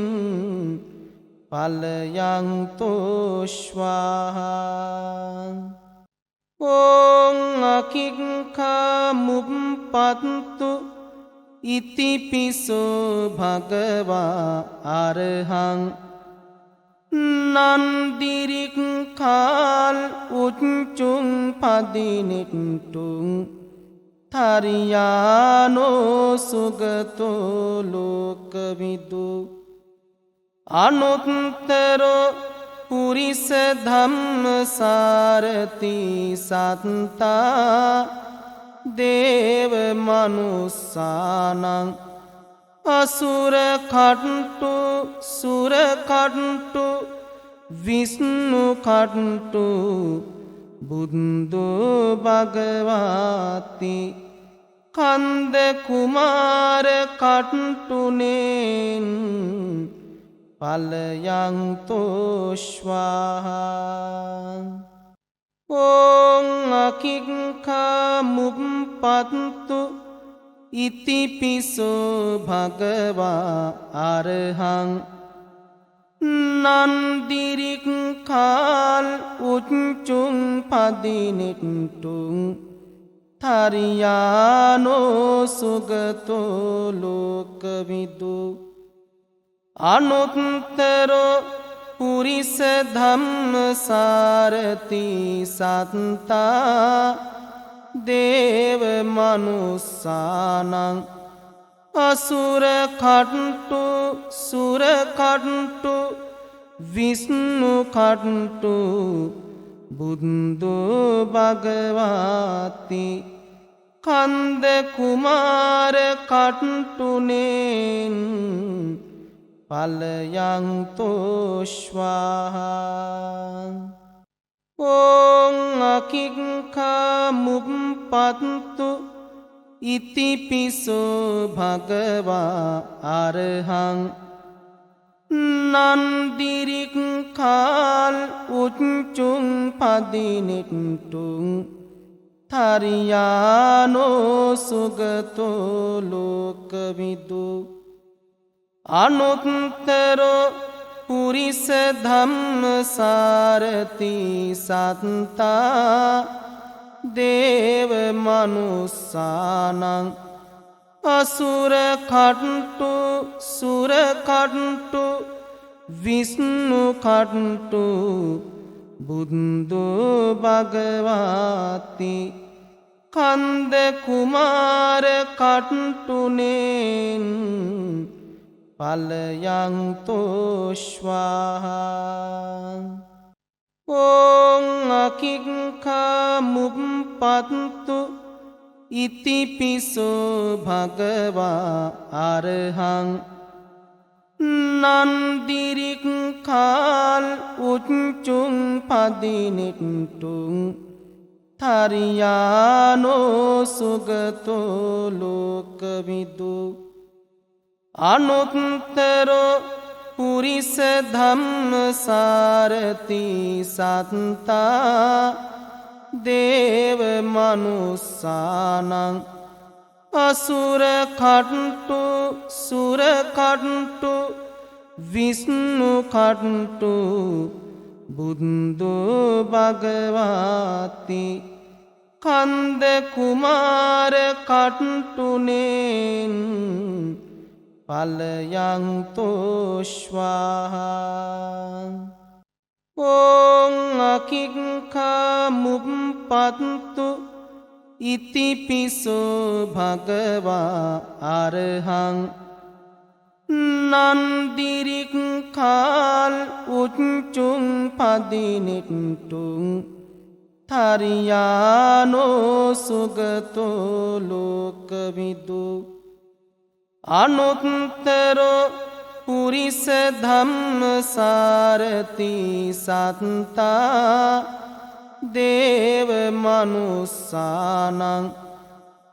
පලයන් තෝශ්වාහා ඕං අකික්ඛා මුප්පත්තු ඉතිපිසෝ භගවා අරහං නන්දිරික්ඛාල් උච්චුං පදිනිට්ටුං තරියානෝ සුගතෝ ලෝකවිදු අනුත්තරෝ පුරිස ධම්මසාරති සත්තා දේව මනුස්සානං අසුර කට්ටු සුර කට්ටු විෂ්ණු කට්ටු බුද්ධු භගවාති කන්ද කුමාර කට්ටුනෙන් පලයන් තෝශ්වාහා ඕං අකික්ඛා මුප්පත්තු ඉතිපිසෝ භගවා අරහං නන්දිරික්ඛාල් උච්චුං පදිනිට්ටුං තරියානෝ සුගතෝ ලෝකවිදු අනුත්තරෝ පුරිස ධම්මසාරති සත්තා දේව මනුස්සානං අසුර කට්ටු සුර කට්ටු විෂ්ණු කට්ටු බුද්ධු භගවාති කන්ද කුමාර කට්ටුනෙන් පලයන් තෝශ්වාහා ඕං අකික්ඛා මුප්පත්තු ඉතිපිසෝ භගවා අරහං නන්දිරික්ඛාල් උච්චුං පදිනිට්ටුං තරියානෝ සුගතෝ ලෝකවිදු අනුත්තරෝ පුරිස ධම්මසාරති සත්තා දේව මනුස්සානං අසුර කට්ටු සුර කට්ටු විෂ්ණු කට්ටු බුද්ධු භගවාති කන්ද කුමාර කට්ටුනෙන් පලයන් තෝශ්වාහා ඕං අකික්ඛා මුප්පත්තු ඉතිපිසෝ භගවා අරහං නන්දිරික්ඛාල් උච්චුං පදිනිට්ටුං තරියානෝ සුගතෝ ලෝකවිදු අනුත්තරෝ පුරිස ධම්මසාරති සත්තා දේව මනුස්සානං අසුර කට්ටු සුර කට්ටු විෂ්ණු කට්ටු බුද්ධෝ භගවාති කන්ද කුමාර කට්ටුනෙන් පලයන් තෝශ්වාහා ඕං අකික්ඛා මුප්පත්තු ඉතිපිසෝ භගවා අරහං නන්දිරික්ඛාල් උච්චුං පදිනිට්ටුං තරියානෝ සුගතෝ ලෝකවිදු අනුත්තරෝ පුරිස ධම්මසාරති සත්තා දේව මනුස්සානං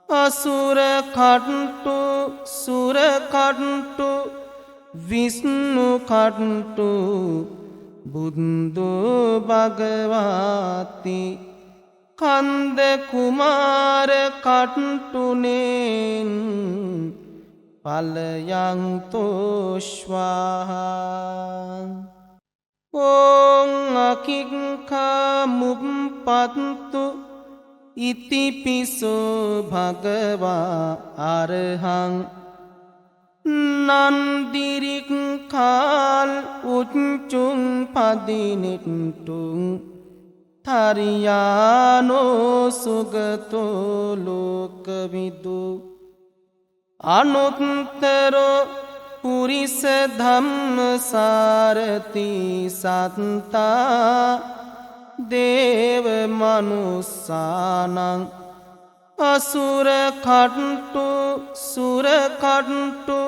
අසුර කට්ටු සුර කට්ටු විෂ්ණු කට්ටු බුද්ධෝ භගවාති කන්ද කුමාර කට්ටුනෙන් පලයන් තෝශ්වාහා ඕං අකික්ඛා මුප්පත්තු ඉතිපිසෝ භගවා අරහං නන්දිරික්ඛාල් උච්චුං පදිනිට්ටුං තරියානෝ සුගතෝ ලෝකවිදු අනුත්තරෝ පුරිස ධම්මසාරති සත්තා දේව මනුස්සානං අසුර කට්ටු සුර කට්ටු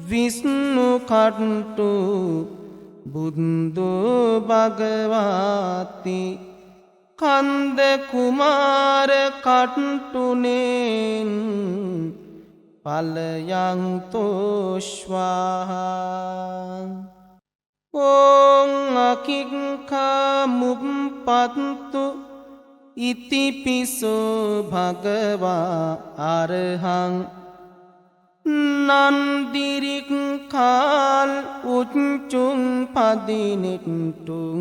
විෂ්ණු කට්ටු බුද්ධෝ භගවාති කන්ද කුමාර කට්ටුනෙන් පලයන් තෝශ්වාහා ඕං අකික්ඛා මුප්පත්තු ඉතිපිසෝ භගවා අරහං නන්දිරික්ඛාල් උච්චුං පදිනිට්ටුං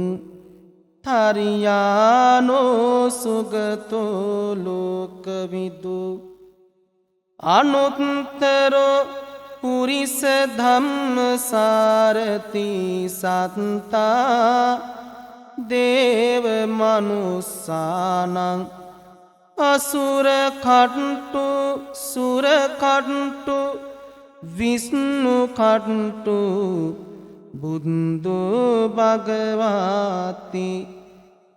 තරියානෝ සුගතෝ ලෝකවිදු අනුත්තරෝ පුරිස ධම්මසාරති සත්තා දේව මනුස්සානං අසුර කට්ටු සුර කට්ටු විෂ්ණු කට්ටු බුද්ධෝ භගවාති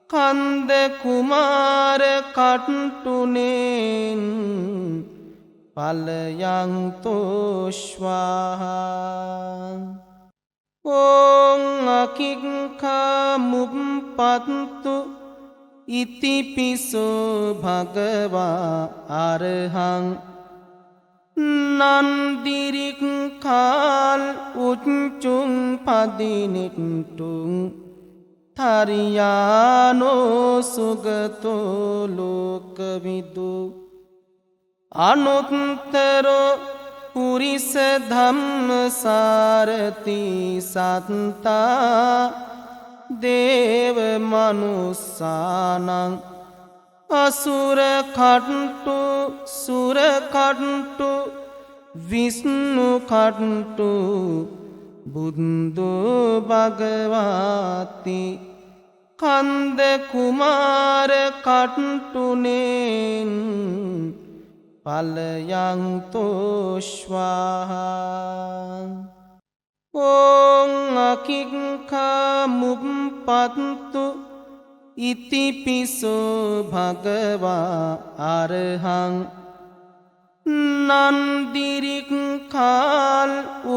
කන්ද කුමාර කට්ටුනෙන් පලයන් තෝශ්වාහා ඕං අකික්ඛා මුප්පත්තු ඉතිපිසෝ භගවා අරහං නන්දිරික්ඛාල් උච්චුං පදිනිට්ටුං තරියානෝ සුගතෝ ලෝකවිදු අනුත්තරෝ පුරිස ධම්මසාරති සත්තා දේව මනුස්සානං අසුර කට්ටු සුර කට්ටු විෂ්ණු කට්ටු බුද්ධෝ භගවාති කන්ද කුමාර කට්ටුනෙන් පලයන් තෝශ්වාහා ඕං අකික්ඛා මුප්පත්තු ඉතිපිසෝ භගවා අරහං නන්දිරික්ඛාල්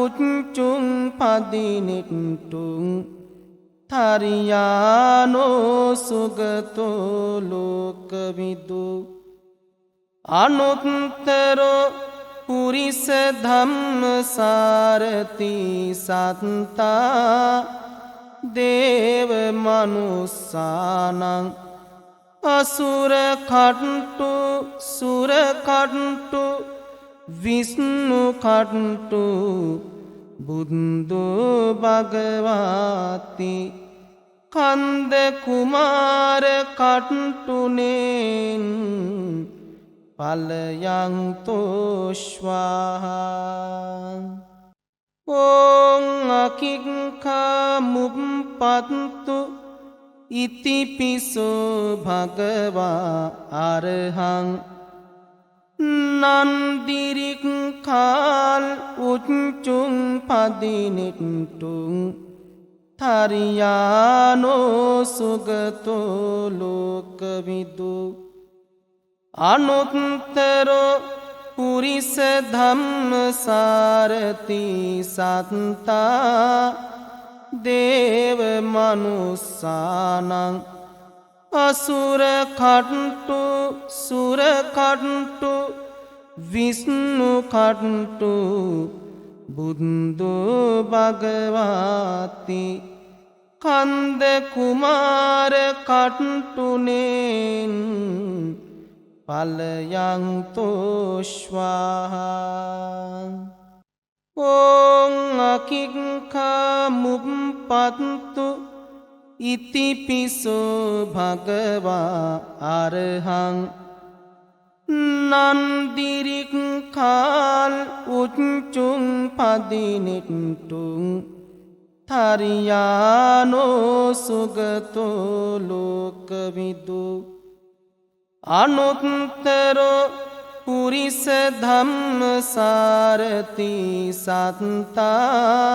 උච්චුං පදිනිට්ටුං තරියානෝ සුගතෝ ලෝකවිදු අනුත්තරෝ පුරිස ධම්මසාරති සත්තා දේව මනුස්සානං අසුර කට්ටු සුර කට්ටු විෂ්ණු කට්ටු බුද්ධු භගවාති කන්ද කුමාර කට්ටුනෙන් පලයන් තෝශ්වාහා ඕං අකික්ඛා මුප්පත්තු ඉතිපිසෝ භගවා අරහං නන්දිරික්ඛාල් උච්චුං පදිනිට්ටුං තරියානෝ සුගතෝ ලෝකවිදු අනුත්තරෝ පුරිස ධම්මසාරති සත්තා දේව මනුස්සානං අසුර කට්ටු සුර කට්ටු විෂ්ණු කට්ටු බුද්ධු භගවාති කන්ද කුමාර කට්ටුනෙන් පලයන් තෝශ්වාහා ඕං අකික්ඛා මුප්පත්තු ඉතිපිසෝ භගවා අරහං නන්දිරික්ඛාල් උච්චුං පදිනිට්ටුං තරියානෝ සුගතෝ ලෝකවිදු අනුත්තරෝ පුරිස ධම්මසාරති සත්තා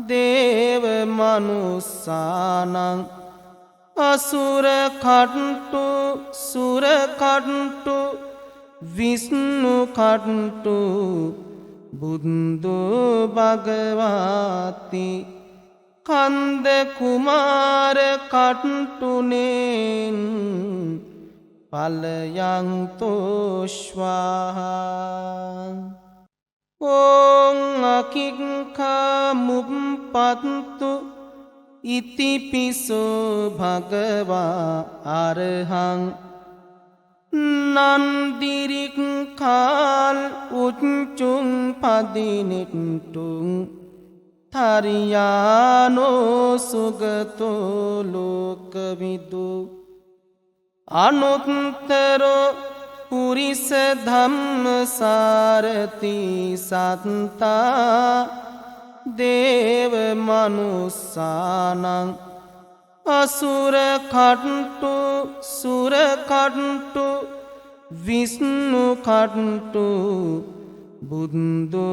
දේව මනුස්සානං අසුර කට්ටු සුර කට්ටු විෂ්ණු කට්ටු බුද්ධු භගවාති කන්ද කුමාර කට්ටුනෙන් පලයන් තෝශ්වාහා ඕං අකික්ඛා මුප්පත්තු ඉතිපිසෝ භගවා අරහං නන්දිරික්ඛාල් උච්චුං පදිනිට්ටුං තරියානෝ සුගතෝ ලෝකවිදු අනුත්තරෝ පුරිස ධම්මසාරති සත්තා දේව මනුස්සානං අසුර කට්ටු සුර කට්ටු විෂ්ණු කට්ටු බුද්ධු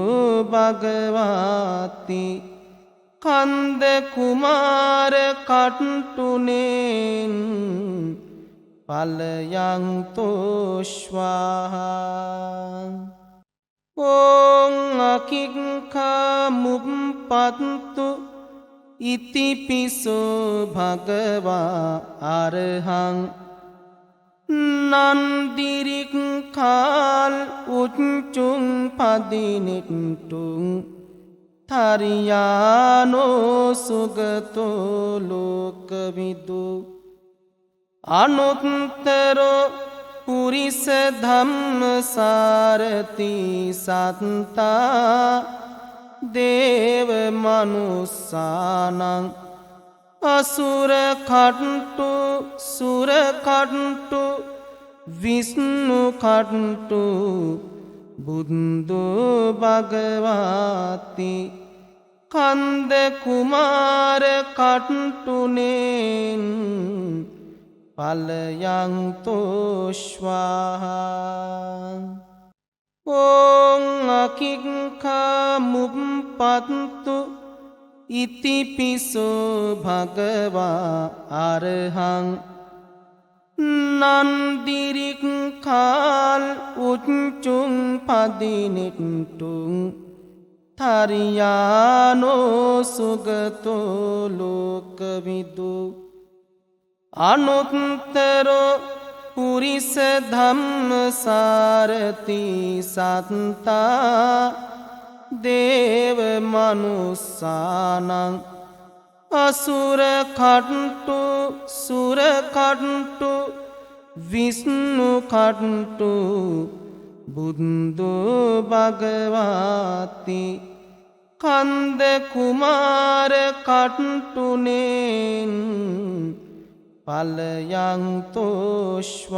භගවාති කන්ද කුමාර කට්ටුනෙන් පලයන් තෝශ්වාහා ඕං අකික්ඛා මුප්පත්තු ඉතිපිසෝ භගවා අරහං නන්දිරික්ඛාල් උච්චුං පදිනිට්ටුං තරියානෝ සුගතෝ ලෝකවිදු අනුත්තරෝ පුරිස ධම්මසාරති සත්තා දේව මනුස්සානං අසුර කට්ටු සුර කට්ටු විෂ්ණු කට්ටු බුද්ධු භගවාති කන්ද කුමාර කට්ටුනෙන් පලයන් තෝශ්වාහා ඕං අකික්ඛා මුප්පත්තු ඉතිපිසෝ භගවා අරහං නන්දිරික්ඛාල් උච්චුං පදිනෙට්ටුං තරියානෝ සුගතෝ ලෝකවිදු අනුත්තරෝ පුරිස ධම්මසාරති සත්තා දේව මනුස්සානං අසුර කට්ටු සුර කට්ටු විෂ්ණු කට්ටු බුද්ධ භගවාති කන්ද කුමාර කට්ටුනෙන් පලයන් තෝශ්වාහා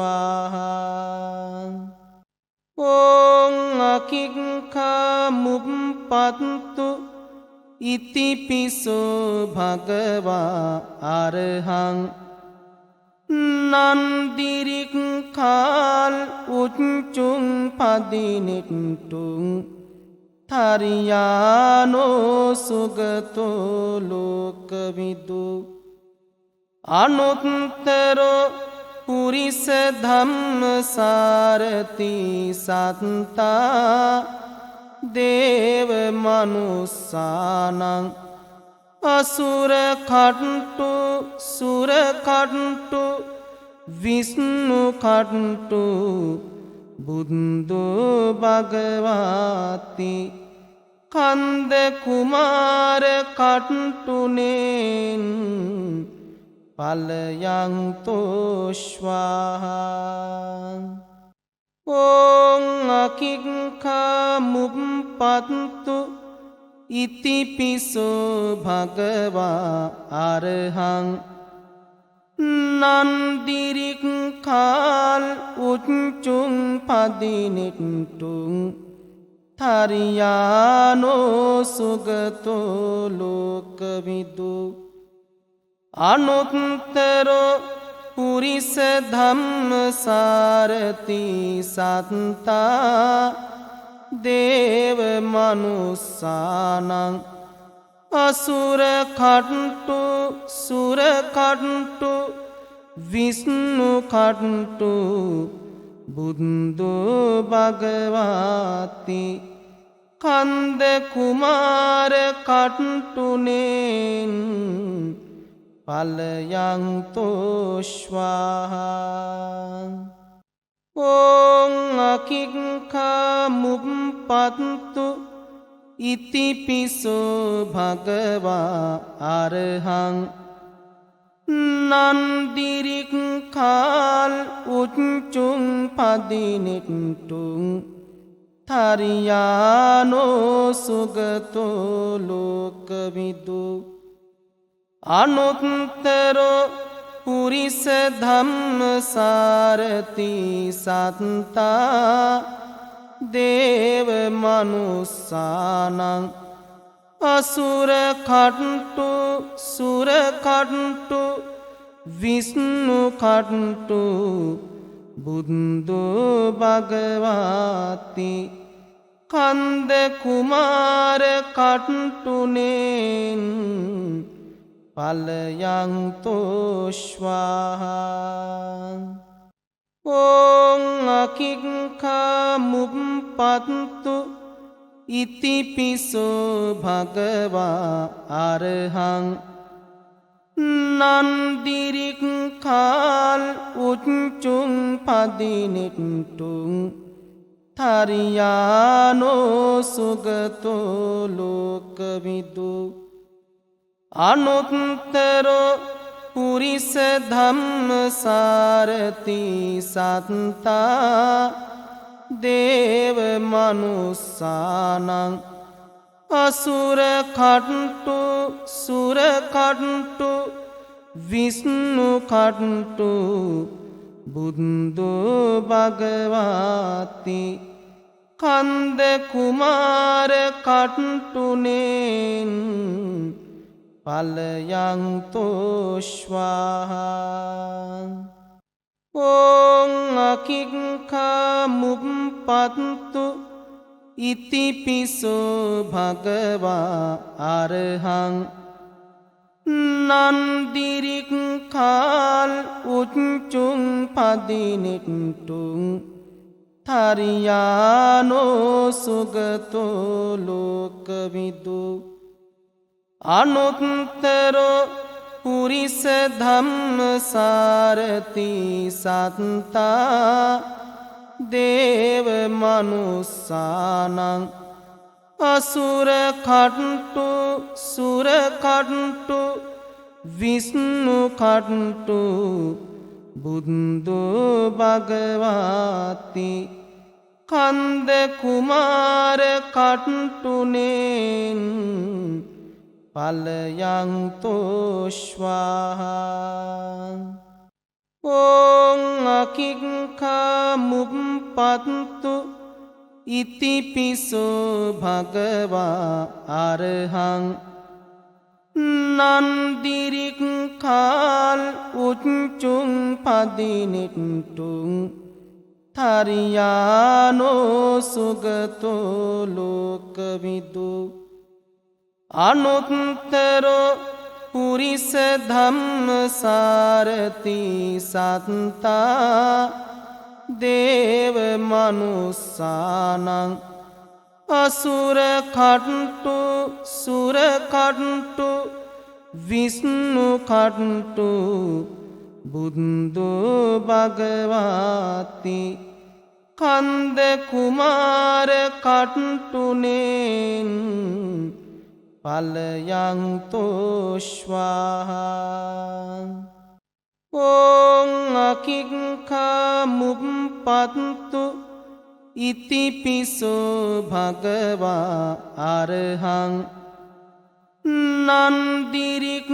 ඕං අකික්ඛා මුප්පත්තු ඉතිපිසෝ භගවා අරහං නන්දිරික්ඛාල් උච්චුං පදිනෙට්ටුං තරියානෝ සුගතෝ ලෝකවිදු අනුත්තරෝ පුරිස ධම්මසාරති සත්තා දේව මනුස්සානං අසුර කට්ටු සුර කට්ටු විෂ්ණු කට්ටු බුද්ධ භගවාති කන්ද කුමාර කට්ටුනෙන් පලයන් තෝශ්වාහා ඕං අකික්ඛා මුප්පත්තු ඉතිපිසෝ භගවා අරහං නන්දිරික්ඛාල් උච්චුං පදිනෙට්ටුං තරියානෝ සුගතෝ ලෝකවිදු අනුත්තරෝ පුරිස ධම්මසාරති සත්තා දේව මනුස්සානං අසුර කට්ටු සුර කට්ටු විෂ්ණු කට්ටු බුද්ධ භගවාති කන්ද කුමාර කට්ටුනෙන් පලයන් තෝශ්වාහා ඕං අකික්ඛා මුප්පත්තු ඉතිපිසෝ භගවා අරහං නන්දිරික්ඛාල් උච්චුං පදිනෙට්ටුං තරියානෝ සුගතෝ ලෝකවිදු අනුත්තරෝ පුරිස ධම්මසාරති සත්තා දේව මනුස්සානං අසුර කට්ටු සුර කට්ටු විෂ්ණු කට්ටු බුද්ධ භගවාති කන්ද කුමාර කට්ටුනෙන් පලයන් තෝශ්වාහා ඕං අකික්ඛා මුප්පත්තු ඉතිපිසෝ භගවා අරහං නන්දිරික්ඛාල් උච්චුං පදිනෙට්ටුං තරියානෝ සුගතෝ ලෝකවිදු අනුත්තරෝ පුරිස ධම්මසාරති සත්තා දේව මනුස්සානං අසුර කට්ටු සුර කට්ටු විෂ්ණු කට්ටු බුද්ධ භගවාති කන්ද කුමාර කට්ටුනෙන් පලයන්තෝශ්වාහා ඕං අකික්ඛා මුප්පත්තු ඉතිපිසෝ භගවා අරහං නන්දිරික්ඛාල් උච්චුං පදිනිට්ටුං තරියානෝ සුගතෝ ලෝකවිදු අනුත්තරෝ පුරිස ධම්මසාරති සත්තා දේව මනුස්සානං අසුර කට්ටු සුර කට්ටු විෂ්ණු කට්ටු බුද්ධු භගවාති කන්ද කුමාර කට්ටුනෙන් පලයන්තෝශ්වාහා ඕං අකික්ඛා මුප්පත්තු ඉතිපිසෝ භගවා අරහං නන්දිරික්ඛාල් උච්චුං පදිනිට්ටුං තරියානෝ සුගතෝ ලෝකවිදු අනුත්තරෝ පුරිස ධම්මසාරති සත්තා දේව මනුස්සානං අසුර කට්ටු සුර කට්ටු විෂ්ණු කට්ටු බුද්ධු භගවාති කන්ද කුමාර කට්ටුනෙන් පලයන්තෝශ්වාහා ඕං අකික්ඛා මුප්පත්තු ඉතිපිසෝ භගවා අරහං නන්දිරික්ඛාල්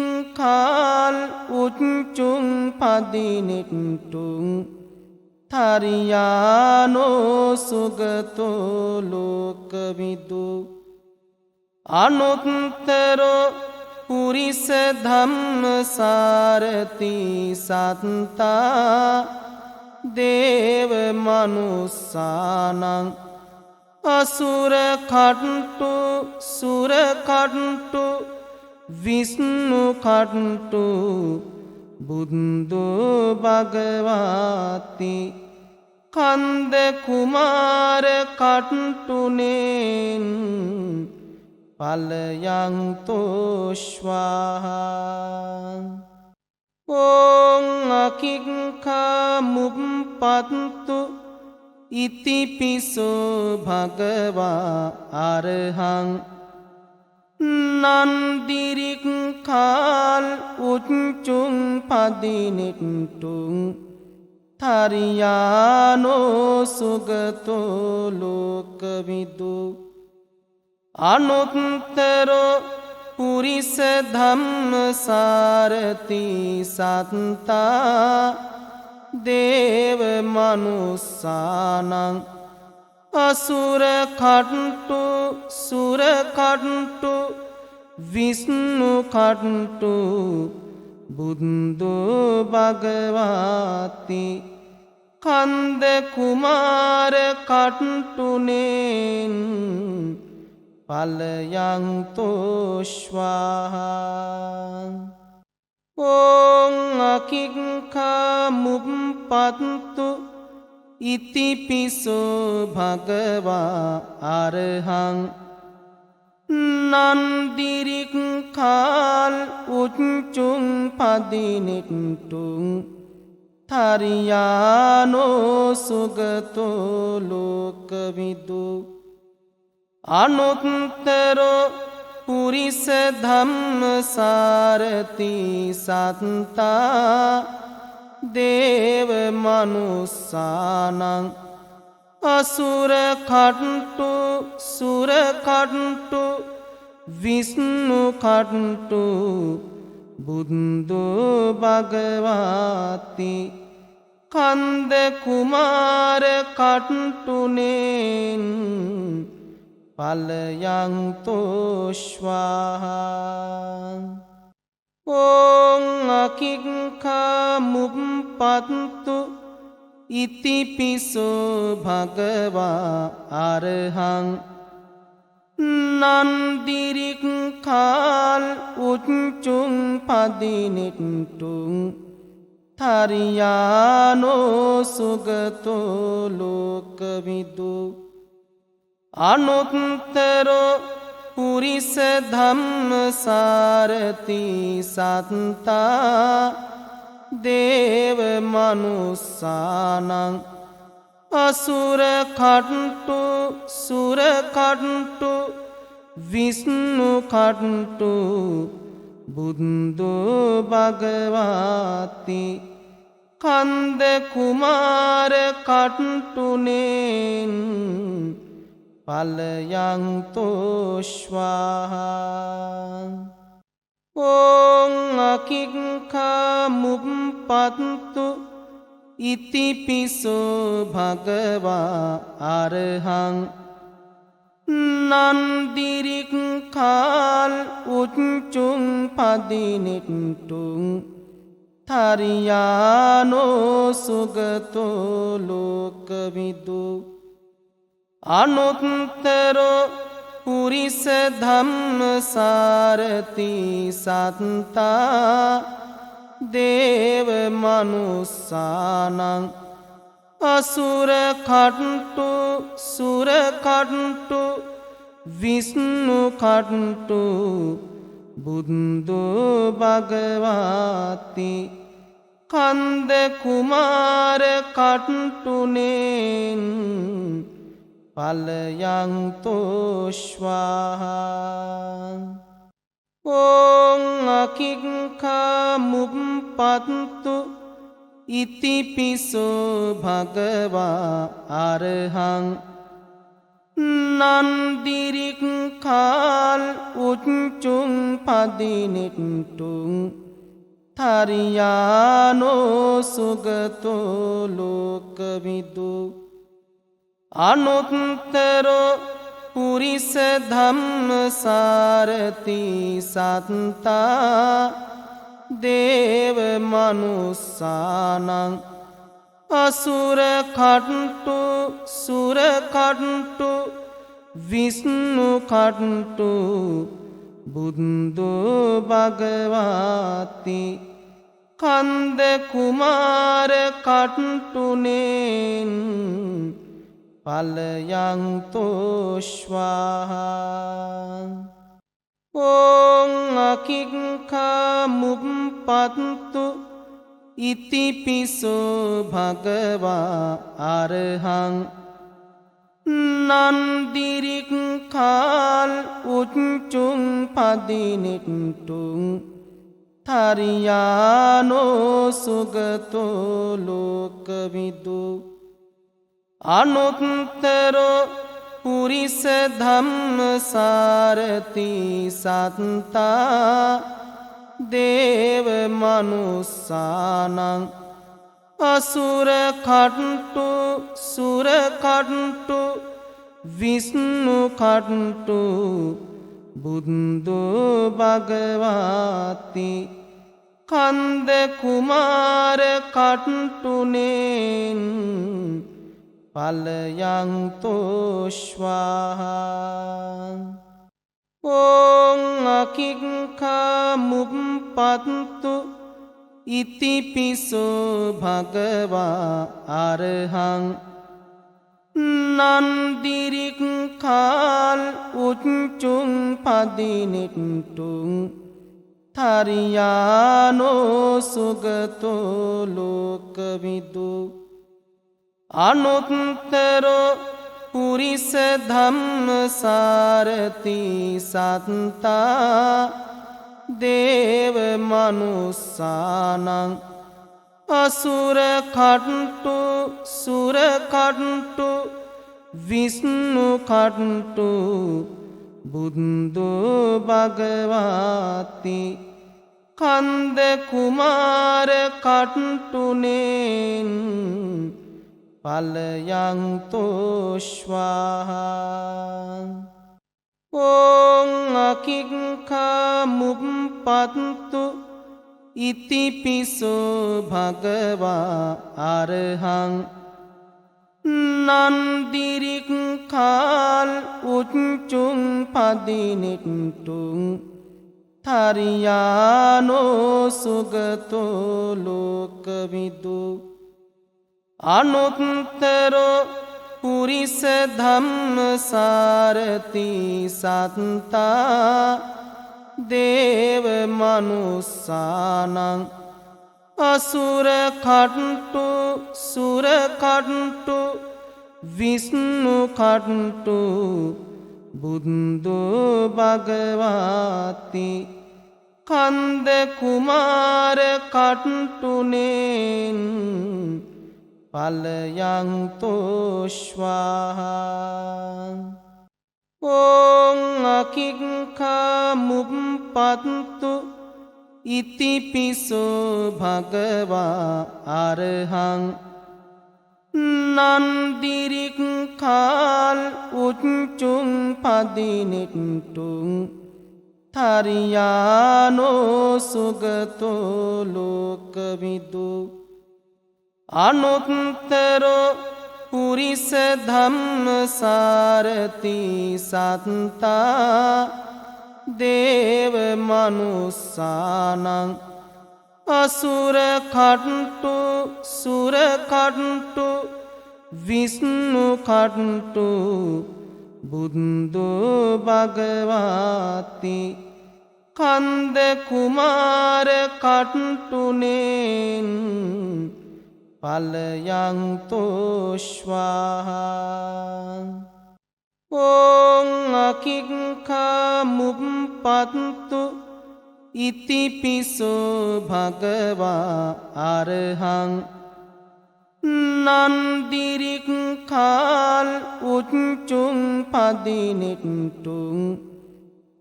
උච්චුං පදිනිට්ටුං තරියානෝ සුගතෝ ලෝකවිදු අනුත්තරෝ පුරිස ධම්මසාරති සත්තා දේව මනුස්සානං අසුර කට්ටු සුර කට්ටු විෂ්ණු කට්ටු බුද්ධු භගවාති කන්ද කුමාර කට්ටුනෙන් පලයන්තෝශ්වාහා ඕං අකික්ඛා මුප්පත්තු ඉතිපිසෝ භගවා අරහං නන්දිරික්ඛාල් උච්චුං පදිනිට්ටුං තරියානෝ සුගතෝ ලෝකවිදු අනුත්තරෝ පුරිස ධම්මසාරති සත්තා දේව මනුස්සානං අසුර කට්ටු සුර කට්ටු විෂ්ණු කට්ටු බුද්ධු භගවාති කන්ද කුමාර කට්ටුනෙන් පලයන්තෝශ්වාහා ඕං අකික්ඛා මුප්පත්තු ඉතිපිසෝ භගවා අරහං නන්දිරික්ඛාල් උච්චුං පදිනිට්ටුං තරියානෝ සුගතෝ ලෝකවිදු අනුත්තරෝ පුරිස ධම්මසාරති සත්තා දේව මනුස්සානං අසුර කට්ටු සුර කට්ටු විෂ්ණු කට්ටු බුද්ධු භගවාති කන්ද කුමාර කට්ටුනෙන් පලයන් තෝශ්වාහා ඕං අකික්ඛා මුප්පත්තු ඉතිපිසෝ භගවා අරහං නන්දිරික්ඛාල් උච්චුං පදිනිට්ටුං තරියානෝ සුගතෝ ලෝකවිදු අනුත්තරෝ පුරිස ධම්මසාරති සත්තා දේව මනුස්සානං අසුර කට්ටු සුර කට්ටු විෂ්ණු කට්ටු බුද්ධු භගවාති කන්ද කුමාර කට්ටුනෙන් පලයන් තෝශ්වාහා ඕං අකික්ඛා මුප්පත්තු ඉතිපිසෝ භගවා අරහං නන්දිරික්ඛාල් උච්චුං පදිනිට්ටුං තරියානෝ සුගතෝ ලෝකවිදු අනුත්තරෝ පුරිස ධම්මසාරති සත්තා දේව මනුස්සානං අසුර කට්ටු සුර කට්ටු විෂ්ණු කට්ටු බුද්ධු භගවාති කන්ද කුමාර කට්ටුනෙන් පලයන් තෝශ්වාහා ඕං අකික්ඛා මුප්පත්තු ඉතිපිසෝ භගවා අරහං නන්දිරික්ඛාල් උච්චුං පදිනිට්ටුං තරියානෝ සුගතෝ ලෝකවිදු අනුත්තරෝ පුරිස ධම්මසාරති සත්තා දේව මනුස්සානං අසුර කට්ටු සුර කට්ටු විෂ්ණු කට්ටු බුද්ධු භගවාති කන්ද කුමාර කට්ටුනෙන් පලයන් තෝශ්වාහා ඕං අකික්ඛා මුප්පත්තු ඉතිපිසෝ භගවා අරහං නන්දිරික්ඛාල් උච්චුං පදිනිට්ටුං තරියානෝ සුගතෝ ලෝකවිදු අනුත්තරෝ පුරිස ධම්මසාරති සත්තා දේව මනුස්සානං අසුර කට්ටු සුර කට්ටු විෂ්ණු කට්ටු බුද්ධු භගවාති කන්ද කුමාර කට්ටුනෙන් පලයන් තෝශ්වාහා ඕං අකික්ඛා මුප්පත්තු ඉතිපිසෝ භගවා අරහං නන්දිරික්ඛාල් උච්චුං පදිනිට්ටුං තරියානෝ සුගතෝ ලෝකවිදු අනුත්තරෝ පුරිස ධම්මසාරති සත්තා දේව මනුස්සානං අසුර කට්ටු සුර කට්ටු විෂ්ණු කට්ටු බුද්ධු භගවාති කන්ද කුමාර කට්ටුනෙන් පලයන් තෝශ්වාහා ඕං අකික්ඛා මුප්පත්තු ඉතිපිසෝ භගවා අරහං නන්දිරික්ඛාල් උච්චුං පදිනිට්ටුං තරියානෝ සුගතෝ ලෝකවිදු අනුත්තරෝ පුරිස ධම්මසාරති සත්තා දේව මනුස්සානං අසුර කට්ටු සුර කට්ටු විෂ්ණු කට්ටු බුද්ධු භගවාති කන්ද කුමාර කට්ටුනෙන් පලයන් තෝශ්වාහා ඕං අකික්ඛා මුප්පත්තු ඉතිපිසෝ භගවා අරහං නන්දිරික්ඛාල් උච්චුං පදිනිට්ටුං තරියානෝ සුගතෝ ලෝකවිදු අනුත්තරෝ පුරිස ධම්මසාරති සත්තා දේව මනුස්සානං අසුර කට්ටු සුර කට්ටු විෂ්ණු කට්ටු බුද්ධු භගවාති කන්ද කුමාර කට්ටුනෙන් පලයන් තෝශ්වාහා ඕං අකික්ඛා මුප්පත්තු ඉතිපිසෝ භගවා අරහං නන්දිරික්ඛාල් උච්චුං පදිනිට්ටුං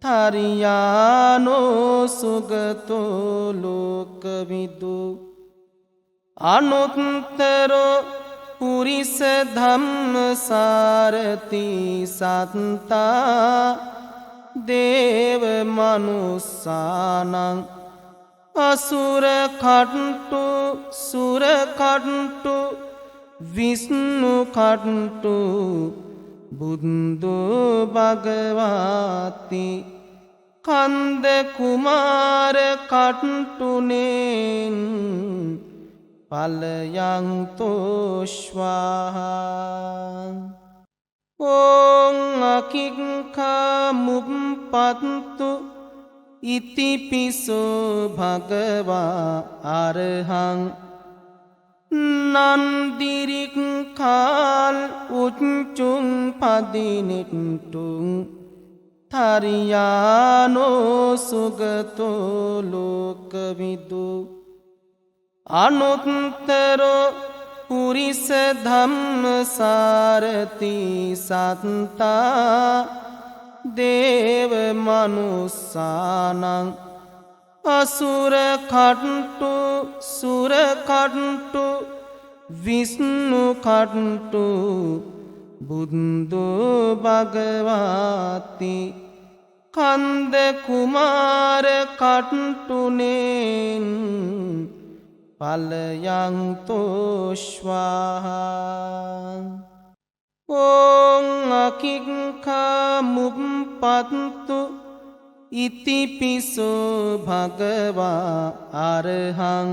තරියානෝ සුගතෝ ලෝකවිදු අනුත්තරෝ පුරිස ධම්මසාරති සත්තා දේව මනුස්සානං අසුර කට්ටු සුර කට්ටු විෂ්ණු කට්ටු බුද්ධු භගවාති කන්ද කුමාර කට්ටුනෙන් පලයන් තෝශ්වාහා ඕං අකික්ඛා මුප්පත්තු ඉතිපිසෝ භගවා අරහං නන්දිරික්ඛාල් උච්චුං පදිනිට්ටුං තරියානෝ සුගතෝ ලෝකවිදු අනුත්තරෝ පුරිස ධම්මසාරති සත්තා දේව මනුස්සානං අසුර කට්ටු සුර කට්ටු විෂ්ණු කට්ටු බුද්ධු භගවාති කන්ද කුමාර කට්ටුනෙන් පලයන් තෝශ්වාහා ඕං අකික්ඛා මුප්පත්තු ඉතිපිසෝ භගවා අරහං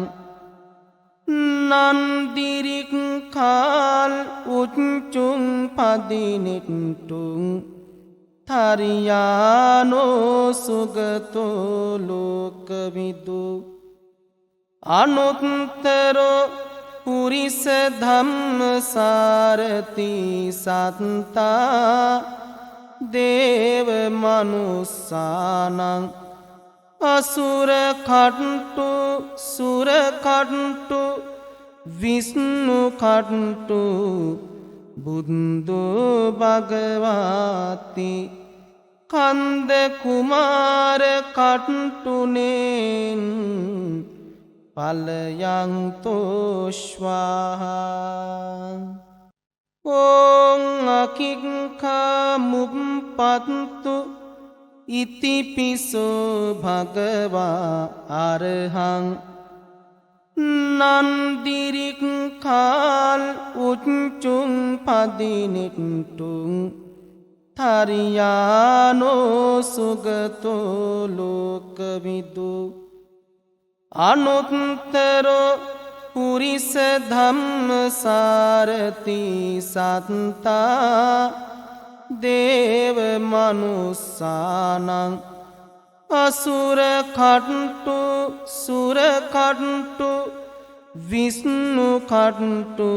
නන්දිරික්ඛාල් උච්චුං පදිනිට්ටුං තරියානෝ සුගතෝ ලෝකවිදු අනුත්තරෝ පුරිස ධම්මසාරති සත්තා දේව මනුස්සානං අසුර කට්ටු සුර කට්ටු විෂ්ණු කට්ටු බුද්ධු භගවාති කන්ද කුමාර කට්ටුනෙන් පලයන්තෝශ්වාහා ඕං අකික්ඛා මුප්පත්තු ඉතිපිසෝ භගවා අරහං නන්දිරික්ඛාල් උච්චුං පදිනිට්ටුං තරියානෝ සුගතෝ ලෝකවිදු අනුත්තරෝ පුරිස ධම්මසාරති සත්තා දේව මනුස්සානං අසුර කට්ටු සුර කට්ටු විෂ්ණු කට්ටු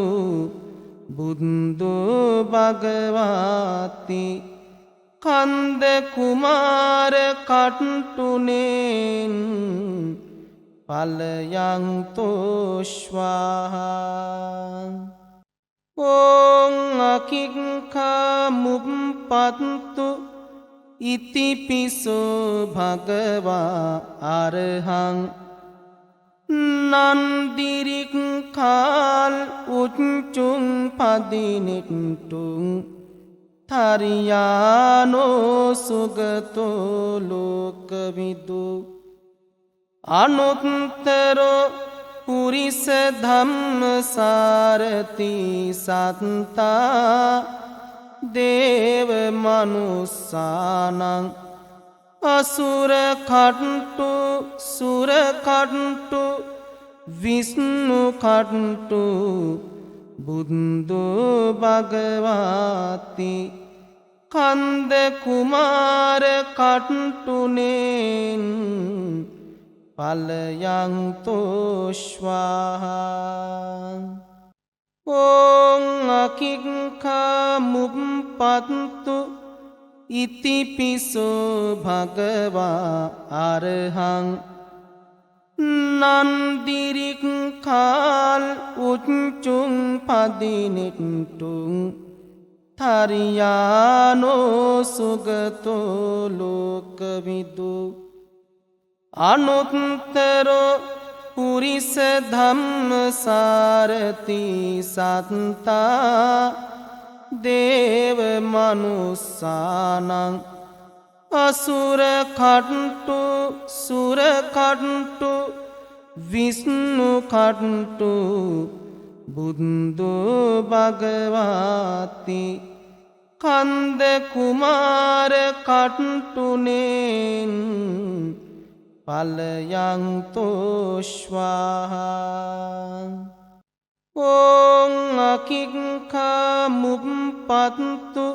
බුද්ධු භගවාති කන්ද කුමාර කට්ටුනෙන් පලයන්තෝශ්වාහා ඕං අකික්ඛා මුප්පත්තු ඉතිපිසෝ භගවා අරහං නන්දිරික්ඛාල් උච්චුං පදිනිට්ටුං තරියානෝ සුගතෝ ලෝකවිදු අනුත්තරෝ පුරිස ධම්මසාරති සත්තා දේව මනුස්සානං අසුර කට්ටු සුර කට්ටු විෂ්ණු කට්ටු බුද්ධු භගවාති කන්ද කුමාර කට්ටුනෙන් පලයන්තෝශ්වාහා ඕං අකික්ඛා මුප්පත්තු ඉතිපිසෝ භගවා අරහං නන්දිරික්ඛාල් උච්චුං පදිනිට්ටුං තරියානෝ සුගතෝ ලෝකවිදු අනුත්තරෝ පුරිස ධම්මසාරති සත්තා දේව මනුස්සානං අසුර කට්ටු සුර කට්ටු විෂ්ණු කට්ටු බුද්ධු භගවාති කන්ද කුමාර කට්ටුනෙන් පලයන්තෝශ්වාහා ඕං අකික්ඛා මුප්පත්තු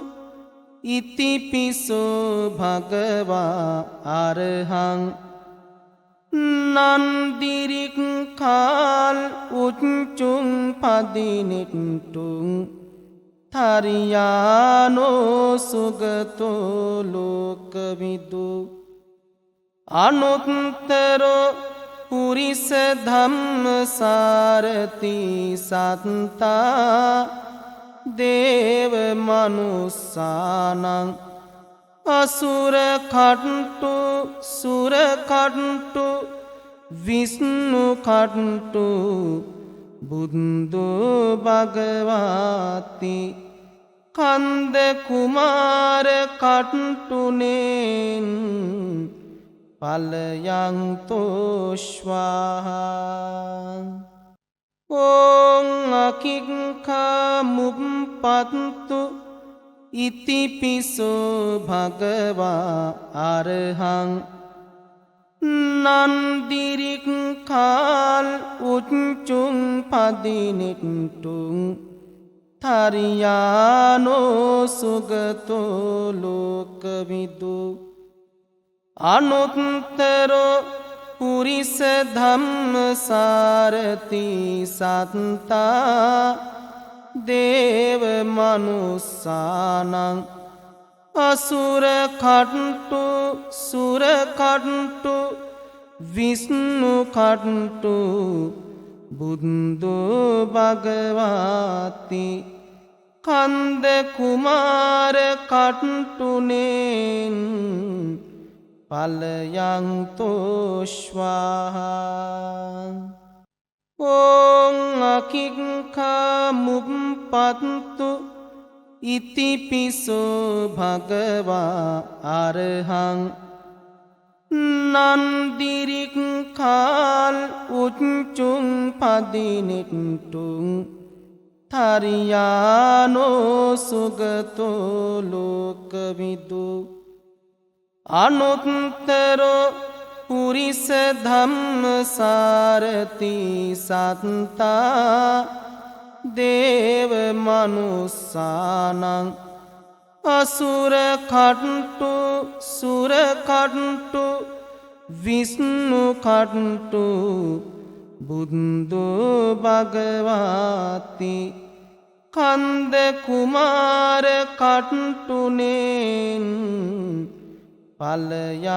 ඉතිපිසෝ භගවා අරහං නන්දිරික්ඛාල් උච්චුං පදිනිට්ටුං තරියානෝ සුගතෝ ලෝකවිදු අනුත්තරෝ පුරිස ධම්මසාරති සත්තා දේව මනුස්සානං අසුර කට්ටු සුර කට්ටු විෂ්ණු කට්ටු බුද්ධු භගවාති කන්ද කුමාර කට්ටුනෙන් පලයන්තෝශ්වාහා ඕං අකික්ඛා මුප්පත්තු ඉතිපිසෝ භගවා අරහං නන්දිරික්ඛාල් උච්චුං පදිනිට්ටුං තරියානෝ සුගතෝ ලෝකවිදු අනුත්තරෝ පුරිස ධම්මසාරති සත්තා දේව මනුස්සානං අසුර කට්ටු සුර කට්ටු විෂ්ණු කට්ටු බුද්ධු භගවාති කන්ද කුමාර කට්ටුනෙන් පලයන්තෝශ්වාහා ඕං අකික්ඛා මුප්පත්තු ඉතිපිසෝ භගවා අරහං නන්දිරික්ඛාල් උච්චුං පදිනෙට්ටුං තරියානෝ සුගතෝ ලෝකවිදු අනුත්තරෝ පුරිස ධම්මසාරති සත්තා දේව මනුස්සානං අසුර කට්ටු සුර කට්ටු විෂ්ණු කට්ටු බුද්ධු භගවාති කන්ද කුමාර කට්ටුනෙන් පලයන්තෝශ්වාහා